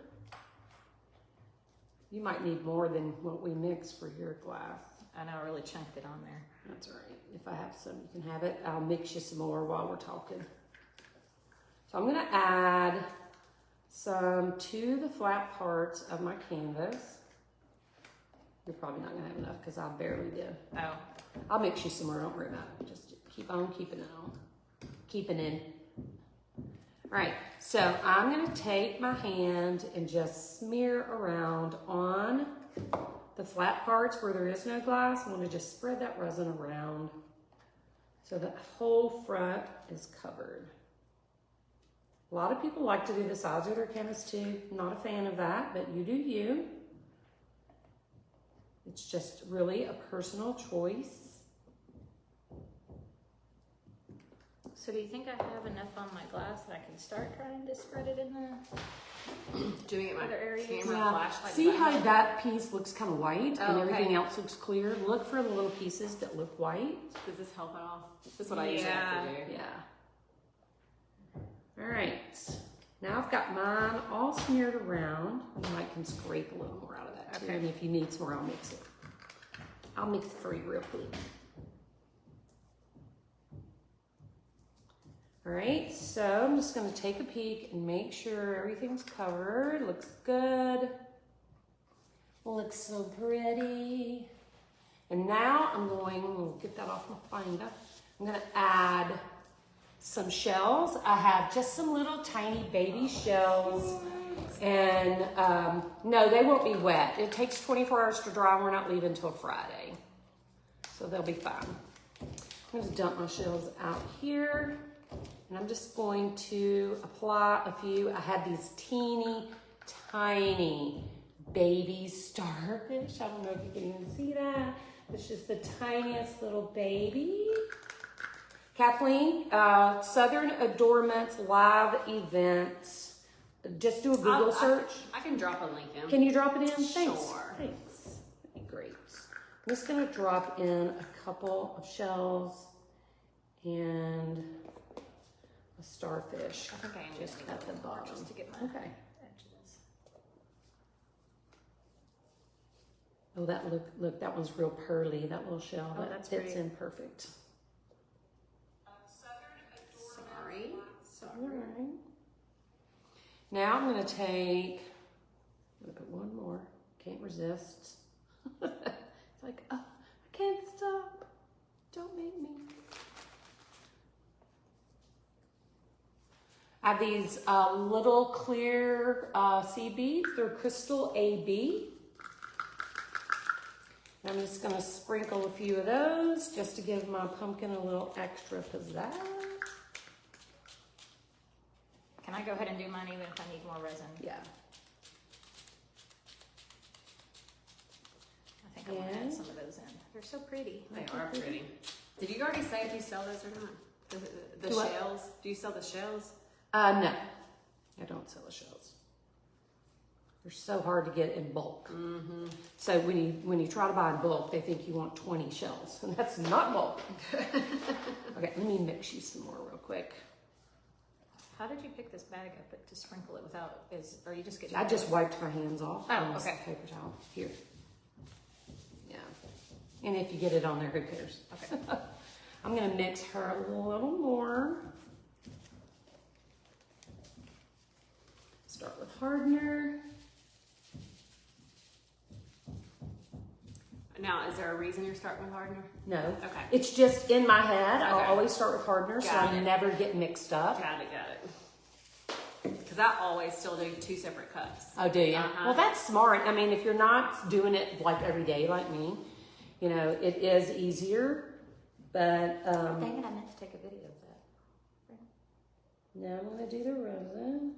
[SPEAKER 1] You might need more than what we mixed for your glass.
[SPEAKER 2] I know I really chunked it on there.
[SPEAKER 1] That's all right. If I have some, you can have it. I'll mix you some more while we're talking. So I'm going to add some to the flat parts of my canvas. You're probably not going to have enough because I barely did.
[SPEAKER 2] Oh.
[SPEAKER 1] I'll mix you some more. Don't worry about it. Just keep on keeping it on. Keeping in. Right, so I'm gonna take my hand and just smear around on the flat parts where there is no glass. I'm gonna just spread that resin around so the whole front is covered. A lot of people like to do the sides of their canvas too. Not a fan of that, but you do you. It's just really a personal choice.
[SPEAKER 2] So do you think I have enough on my glass that I can start trying to spread it in the
[SPEAKER 3] Doing it
[SPEAKER 2] other areas?
[SPEAKER 3] camera
[SPEAKER 1] Yeah.
[SPEAKER 3] flashlight.
[SPEAKER 1] See how that piece looks kind of white and
[SPEAKER 3] Oh,
[SPEAKER 1] everything
[SPEAKER 3] okay.
[SPEAKER 1] else looks clear? Look for the little pieces that look white.
[SPEAKER 3] Does this help at all? This is what I usually have to do.
[SPEAKER 1] Yeah. All right. Now I've got mine all smeared around. You might can scrape a little more out of that too.
[SPEAKER 3] Okay.
[SPEAKER 1] And if you need some more, I'll mix it. I'll mix it for you real quick. All right, so I'm just gonna take a peek and make sure everything's covered. Looks good. Looks so pretty. And now I'm going, we'll get that off my binder. I'm gonna add some shells. I have just some little tiny baby shells. And no, they won't be wet. It takes 24 hours to dry. We're not leaving until Friday. So they'll be fine. I'm gonna dump my shells out here. And I'm just going to apply a few. I have these teeny, tiny baby starfish. I don't know if you can even see that. It's just the tiniest little baby. Kathleen, Southern Adornments live events. Just do a Google search.
[SPEAKER 3] I can drop a link in.
[SPEAKER 1] Can you drop it in? Thanks.
[SPEAKER 3] Sure.
[SPEAKER 1] Thanks. That'd be great. I'm just gonna drop in a couple of shells and a starfish.
[SPEAKER 2] I think I am
[SPEAKER 1] Just
[SPEAKER 2] just
[SPEAKER 1] at the bottom.
[SPEAKER 2] just to get my
[SPEAKER 1] Okay.
[SPEAKER 2] edge of this.
[SPEAKER 1] Oh, that look, that one's real pearly. That little shell.
[SPEAKER 2] Oh,
[SPEAKER 1] that
[SPEAKER 2] that's
[SPEAKER 1] fits
[SPEAKER 2] pretty.
[SPEAKER 1] in perfect.
[SPEAKER 3] Sorry.
[SPEAKER 1] All right. Now I'm gonna take. I'm gonna put one more. Can't resist. It's like, oh, I can't stop. Don't make me. I have these little clear sea beads. They're crystal AB. And I'm just gonna sprinkle a few of those just to give my pumpkin a little extra pizzazz.
[SPEAKER 2] Can I go ahead and do mine even if I need more resin?
[SPEAKER 1] Yeah.
[SPEAKER 2] I think I want to
[SPEAKER 1] Yeah.
[SPEAKER 2] add some of those in. They're so pretty.
[SPEAKER 3] They are pretty. Did you already say if you sell those or not? The
[SPEAKER 1] Do what?
[SPEAKER 3] shells? Do you sell the shells?
[SPEAKER 1] No, I don't sell the shells. They're so hard to get in bulk.
[SPEAKER 3] Mm-hmm.
[SPEAKER 1] So when you try to buy in bulk, they think you want 20 shells, and that's not bulk. Okay, let me mix you some more real quick.
[SPEAKER 2] How did you pick this bag up to sprinkle it without? Are you just getting?
[SPEAKER 1] I just wiped my hands off.
[SPEAKER 2] Oh,
[SPEAKER 1] on this
[SPEAKER 2] okay.
[SPEAKER 1] Paper towel here. Yeah, and if you get it on there, who cares?
[SPEAKER 2] Okay.
[SPEAKER 1] I'm gonna mix her a little more. Start with hardener.
[SPEAKER 3] Now, is there a reason you're starting with hardener?
[SPEAKER 1] No.
[SPEAKER 3] Okay.
[SPEAKER 1] It's just in my head.
[SPEAKER 3] Okay.
[SPEAKER 1] I'll always start with hardener so
[SPEAKER 3] Got
[SPEAKER 1] I
[SPEAKER 3] it.
[SPEAKER 1] never get mixed up.
[SPEAKER 3] Got it. Because I always still do 2 separate cups.
[SPEAKER 1] Oh, do you?
[SPEAKER 3] Uh-huh.
[SPEAKER 1] Well, that's smart. I mean, if you're not doing it like every day like me, you know, it is easier. But
[SPEAKER 2] Dang it! I meant to take a video of that.
[SPEAKER 1] now I'm going to do the resin.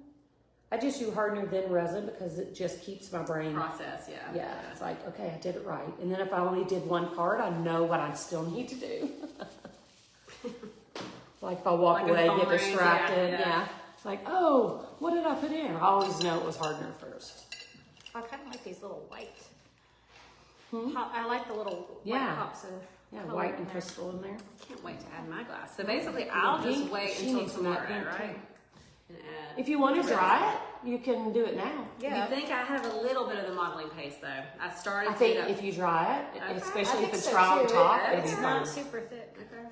[SPEAKER 1] I just do hardener then resin because it just keeps my brain.
[SPEAKER 3] Process, yeah.
[SPEAKER 1] Yeah, it's like, okay, I did it right. And then if I only did one part, I know what I still need to do. Like if I walk
[SPEAKER 3] Like
[SPEAKER 1] away,
[SPEAKER 3] a phone
[SPEAKER 1] get
[SPEAKER 3] rings,
[SPEAKER 1] distracted,
[SPEAKER 3] yeah.
[SPEAKER 1] yeah. It's like, oh, what did I put in? I always know it was hardener first.
[SPEAKER 2] I kind of like these little white. I like the little
[SPEAKER 1] Yeah.
[SPEAKER 2] white pops of
[SPEAKER 1] Yeah,
[SPEAKER 2] color
[SPEAKER 1] white
[SPEAKER 2] in
[SPEAKER 1] and
[SPEAKER 2] there.
[SPEAKER 1] crystal in there.
[SPEAKER 3] Can't wait to add my glass. So basically, I'll just wait
[SPEAKER 1] She
[SPEAKER 3] until
[SPEAKER 1] needs some of that
[SPEAKER 3] tomorrow,
[SPEAKER 1] pink,
[SPEAKER 3] right?
[SPEAKER 1] too.
[SPEAKER 3] And add.
[SPEAKER 1] If you want to dry it, you can do it now.
[SPEAKER 2] Yeah.
[SPEAKER 3] You think I have a little bit of the modeling paste though? I started.
[SPEAKER 1] I think
[SPEAKER 3] to
[SPEAKER 1] if you dry it,
[SPEAKER 3] Okay.
[SPEAKER 1] especially
[SPEAKER 2] I
[SPEAKER 1] if it's
[SPEAKER 2] think
[SPEAKER 1] dry
[SPEAKER 2] so,
[SPEAKER 1] on
[SPEAKER 2] too.
[SPEAKER 1] top,
[SPEAKER 3] It-
[SPEAKER 1] it'll be
[SPEAKER 2] It's
[SPEAKER 1] fine.
[SPEAKER 2] not super thick.
[SPEAKER 3] Okay.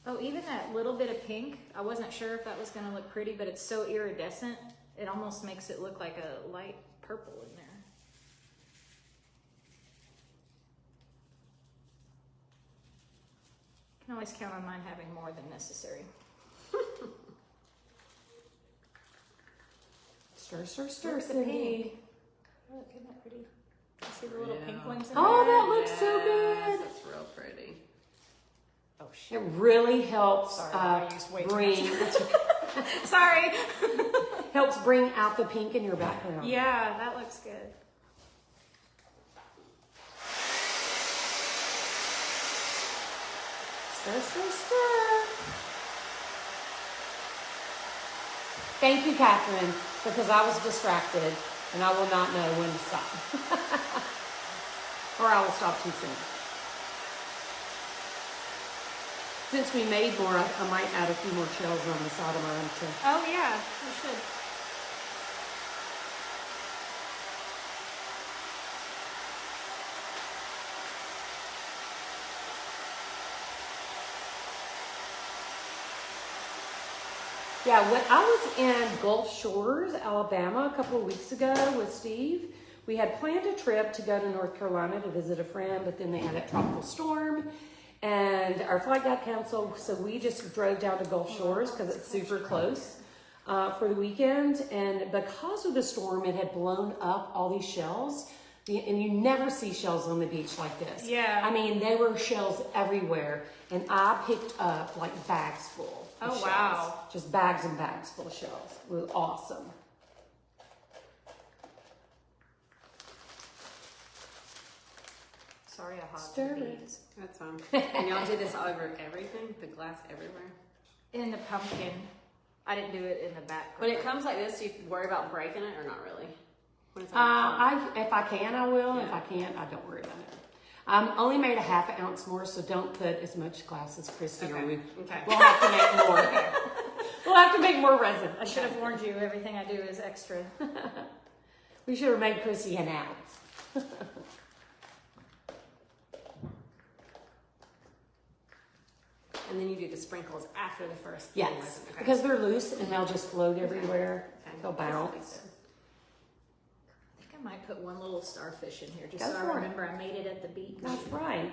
[SPEAKER 2] Oh, even that little bit of pink, I wasn't sure if that was going to look pretty, but it's so iridescent, it almost makes it look like a light purple in there. Can always count on mine having more than necessary.
[SPEAKER 1] Stir, stir, stir,
[SPEAKER 2] Look at the
[SPEAKER 1] Cindy.
[SPEAKER 2] pink. Look, isn't that pretty? You see the little pink ones in
[SPEAKER 1] Oh,
[SPEAKER 2] there?
[SPEAKER 1] that looks so good.
[SPEAKER 3] That's real pretty.
[SPEAKER 2] Oh,
[SPEAKER 1] It
[SPEAKER 2] shit.
[SPEAKER 1] really helps
[SPEAKER 2] Sorry, I used way too
[SPEAKER 1] bring
[SPEAKER 2] Sorry.
[SPEAKER 1] helps bring out the pink in your background.
[SPEAKER 2] Yeah, that looks good.
[SPEAKER 1] Stir, stir, stir. Thank you, Catherine, because I was distracted and I will not know when to stop. Or I will stop too soon. Since we made more, I might add a few more shells on the side of mine too.
[SPEAKER 2] Oh, yeah, you should.
[SPEAKER 1] Yeah, when I was in Gulf Shores, Alabama, a couple of weeks ago with Steve, we had planned a trip to go to North Carolina to visit a friend, but then they had a tropical storm and our flight got canceled. So we just drove down to Gulf Shores because it's super close for the weekend. And because of the storm, it had blown up all these shells. And you never see shells on the beach like this.
[SPEAKER 2] Yeah.
[SPEAKER 1] I mean, there were shells everywhere. And I picked up like bags full.
[SPEAKER 2] Oh,
[SPEAKER 1] Shells.
[SPEAKER 2] wow.
[SPEAKER 1] Just bags and bags full of shells. It was awesome.
[SPEAKER 2] Sorry, I hogged
[SPEAKER 1] Stir
[SPEAKER 2] the
[SPEAKER 1] it.
[SPEAKER 2] beads.
[SPEAKER 3] That's fine. And y'all do this over everything? The glass everywhere?
[SPEAKER 2] In the pumpkin. I didn't do it in the back.
[SPEAKER 3] When it comes like this, do you worry about breaking it or not really? When it's like
[SPEAKER 1] If I can, I will. If
[SPEAKER 3] Yeah.
[SPEAKER 1] I can't, I don't worry about it. Only made a half an ounce more, so don't put as much glass as Christie or we,
[SPEAKER 3] Okay.
[SPEAKER 1] we'll have to make more. We'll have to make more resin.
[SPEAKER 2] I should have warned you. Everything I do is extra.
[SPEAKER 1] We should have made Chrissy an ounce.
[SPEAKER 3] And then you do the sprinkles after the first
[SPEAKER 1] Yes,
[SPEAKER 3] resin. Okay.
[SPEAKER 1] because they're loose and they'll just float everywhere.
[SPEAKER 3] Okay.
[SPEAKER 1] They'll bounce.
[SPEAKER 2] I think I might put one little starfish in here just
[SPEAKER 1] Go
[SPEAKER 2] so I
[SPEAKER 1] for it.
[SPEAKER 2] remember I made it at the beach.
[SPEAKER 1] That's right.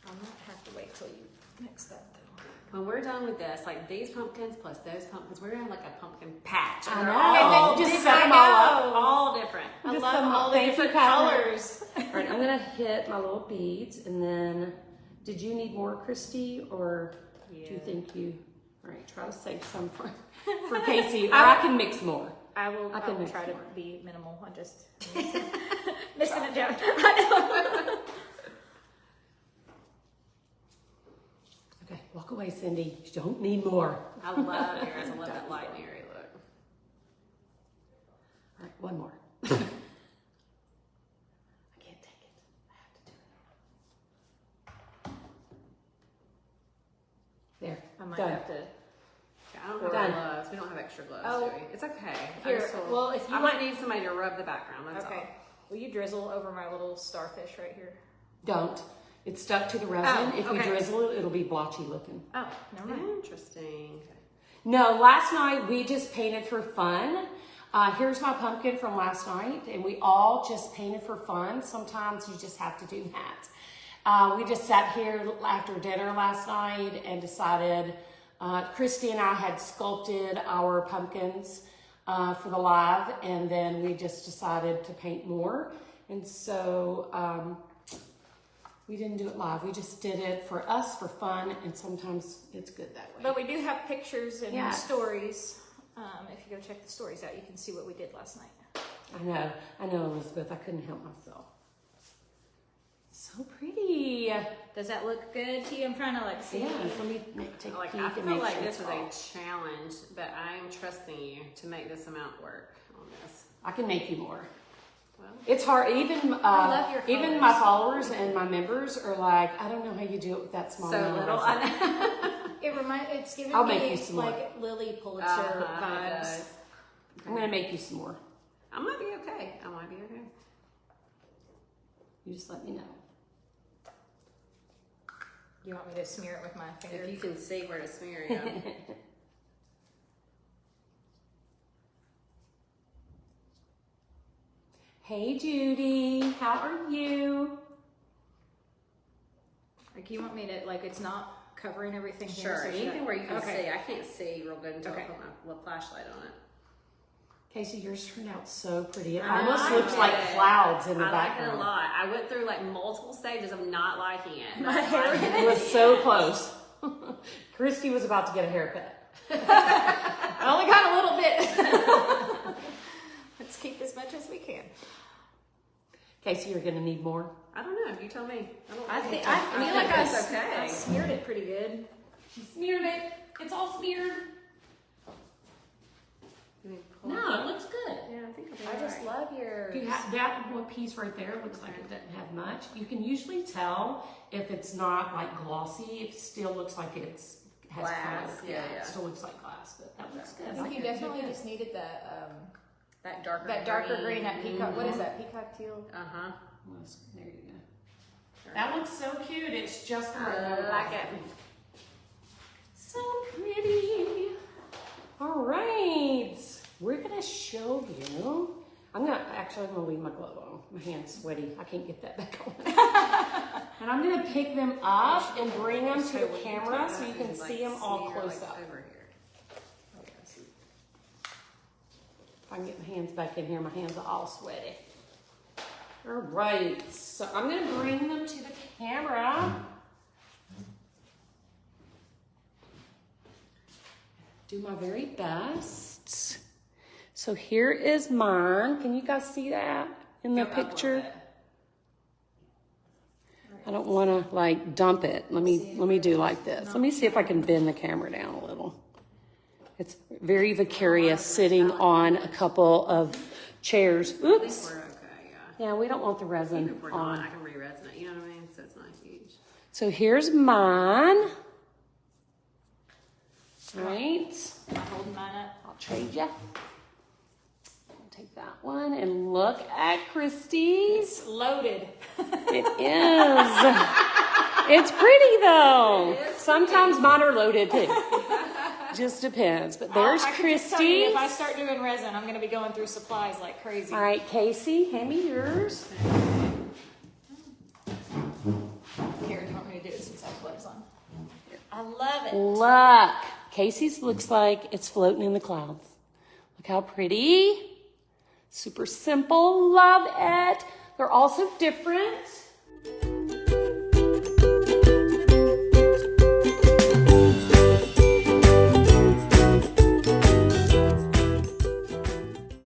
[SPEAKER 2] I'll not have to wait till you mix that though.
[SPEAKER 3] When we're done with this, like these pumpkins plus those pumpkins, we're gonna have like a pumpkin patch.
[SPEAKER 1] I
[SPEAKER 3] And they're
[SPEAKER 1] know.
[SPEAKER 3] all
[SPEAKER 1] Just
[SPEAKER 3] different.
[SPEAKER 1] set 'em all up.
[SPEAKER 3] All different.
[SPEAKER 2] I
[SPEAKER 1] Just
[SPEAKER 2] love
[SPEAKER 1] some-
[SPEAKER 2] all the
[SPEAKER 1] thank you,
[SPEAKER 2] different
[SPEAKER 1] Catherine.
[SPEAKER 2] colors.
[SPEAKER 1] All right, I'm gonna hit my little beads, and then, did you need more, Christy, or do you
[SPEAKER 3] Yeah.
[SPEAKER 1] think you? All right, try to save some for Kasey, or I can mix more.
[SPEAKER 2] I will
[SPEAKER 1] mix
[SPEAKER 2] try to
[SPEAKER 1] more.
[SPEAKER 2] be minimal. I'm just missing it down. I know.
[SPEAKER 1] Okay, walk away, Cindy. You don't need more.
[SPEAKER 3] I love yours. I love that light and airy look.
[SPEAKER 1] All right, one more. I can't take it. I have to do it. There.
[SPEAKER 2] I might
[SPEAKER 1] Done.
[SPEAKER 2] have to.
[SPEAKER 3] I don't have
[SPEAKER 1] Done.
[SPEAKER 3] gloves. We don't have extra gloves,
[SPEAKER 2] Oh.
[SPEAKER 3] do we? It's okay.
[SPEAKER 2] Here, well, if you
[SPEAKER 3] I
[SPEAKER 2] want-
[SPEAKER 3] might need somebody to rub the background. That's
[SPEAKER 2] Okay. Will you drizzle over my little starfish right here?
[SPEAKER 1] Don't. It's stuck to the resin.
[SPEAKER 2] Oh,
[SPEAKER 1] If you
[SPEAKER 2] okay.
[SPEAKER 1] drizzle it, it'll be blotchy looking.
[SPEAKER 2] Oh, never mind.
[SPEAKER 3] all. Interesting.
[SPEAKER 1] No, last night we just painted for fun. Here's my pumpkin from last night, and we all just painted for fun. Sometimes you just have to do that. We just sat here after dinner last night and decided, Christy and I had sculpted our pumpkins for the live, and then we just decided to paint more. And so we didn't do it live. We just did it for us, for fun, and sometimes it's good that way.
[SPEAKER 2] But we do have pictures and
[SPEAKER 1] Yes.
[SPEAKER 2] stories. If you go check the stories out, you can see what we did last night.
[SPEAKER 1] I know, Elizabeth. I couldn't help myself. So pretty.
[SPEAKER 2] Does that look good to you? I'm trying to like see.
[SPEAKER 1] Yeah, let me take a
[SPEAKER 3] Like,
[SPEAKER 1] peek
[SPEAKER 3] I
[SPEAKER 1] and
[SPEAKER 3] feel
[SPEAKER 1] make
[SPEAKER 3] like
[SPEAKER 1] sure
[SPEAKER 3] this
[SPEAKER 1] it's
[SPEAKER 3] is
[SPEAKER 1] all.
[SPEAKER 3] a challenge, but I'm trusting you to make this amount work on this.
[SPEAKER 1] I can make you more.
[SPEAKER 3] Well,
[SPEAKER 1] It's hard. Even
[SPEAKER 2] love your
[SPEAKER 1] even my followers and my members are like, I don't know how you do it with that small
[SPEAKER 3] so
[SPEAKER 1] amount of
[SPEAKER 3] little.
[SPEAKER 1] resin."
[SPEAKER 2] It's giving
[SPEAKER 1] I'll
[SPEAKER 2] me
[SPEAKER 1] make you some more.
[SPEAKER 2] like Lily Pulitzer
[SPEAKER 3] it
[SPEAKER 2] vibes.
[SPEAKER 3] does.
[SPEAKER 1] I'm gonna make you some more.
[SPEAKER 3] I might be okay. I might be okay.
[SPEAKER 1] You just let me know.
[SPEAKER 2] You want me to smear it with my finger?
[SPEAKER 3] If you can see where to smear it.
[SPEAKER 1] Hey Judy, how are you?
[SPEAKER 2] Like you want me to like it's not covering everything here.
[SPEAKER 3] Sure.
[SPEAKER 2] so should
[SPEAKER 3] Anything
[SPEAKER 2] I-
[SPEAKER 3] where you can
[SPEAKER 2] Okay.
[SPEAKER 3] see. I can't see real good until I
[SPEAKER 2] Okay.
[SPEAKER 3] put my flashlight on it.
[SPEAKER 1] Kasey, yours turned out so pretty. It almost looks like clouds in the background.
[SPEAKER 3] I like it a lot. I went through like multiple stages of not liking it.
[SPEAKER 2] My hair
[SPEAKER 1] It was so close. Christy was about to get a haircut.
[SPEAKER 2] I only got a little bit. Let's keep as much as we can.
[SPEAKER 1] Kasey, you're gonna need more.
[SPEAKER 3] I don't know. You tell me.
[SPEAKER 2] I
[SPEAKER 3] feel like
[SPEAKER 2] I smeared it pretty good.
[SPEAKER 1] She smeared it. It's all smeared. No, it looks good.
[SPEAKER 3] Yeah, I think
[SPEAKER 2] I just love your.
[SPEAKER 1] You have that one piece right there. Looks like it doesn't have much. You can usually tell if it's not like glossy. It still looks like has
[SPEAKER 3] glass.
[SPEAKER 1] color.
[SPEAKER 3] Yeah.
[SPEAKER 1] It still looks like glass, but that looks good.
[SPEAKER 2] I think you definitely just needed that
[SPEAKER 3] that darker
[SPEAKER 2] green, that peacock. What is that? Peacock teal.
[SPEAKER 1] There you go. That looks so cute. It's just the right
[SPEAKER 3] I
[SPEAKER 1] color.
[SPEAKER 3] like it.
[SPEAKER 1] So pretty. All right. We're gonna show you. I'm gonna leave my glove on. My hand's sweaty. I can't get that back on. And I'm gonna pick them up and bring them to the camera so you can see them all close up.
[SPEAKER 3] Over here.
[SPEAKER 1] If I can get my hands back in here, my hands are all sweaty. All right, so I'm gonna bring them to the camera. Do my very best. So here is mine. Can you guys see that in the picture? I don't want to like dump it. Let me do like this. Let me see if I can bend the camera down a little. It's very vicarious sitting on a couple of chairs. Oops.
[SPEAKER 3] We're okay, yeah.
[SPEAKER 1] Yeah, we don't want the resin
[SPEAKER 3] Even if we're
[SPEAKER 1] on.
[SPEAKER 3] not, I can re-resin it. You know what I mean? So it's not huge.
[SPEAKER 1] So here's mine. All right.
[SPEAKER 2] I'm holding mine up.
[SPEAKER 1] I'll trade you. Take that one and look at Christie's.
[SPEAKER 2] It's loaded.
[SPEAKER 1] It is. It's pretty though. Sometimes mine are loaded too. Just depends. But there's
[SPEAKER 2] I can just tell you,
[SPEAKER 1] Christie's.
[SPEAKER 2] if I start doing resin, I'm going to be going through supplies like crazy.
[SPEAKER 1] All right, Kasey, hand me yours.
[SPEAKER 2] Here, do you want me to do it since I have gloves on? I love it.
[SPEAKER 1] Look. Kasey's looks like it's floating in the clouds. Look how pretty. Super simple. Love it. They're also different.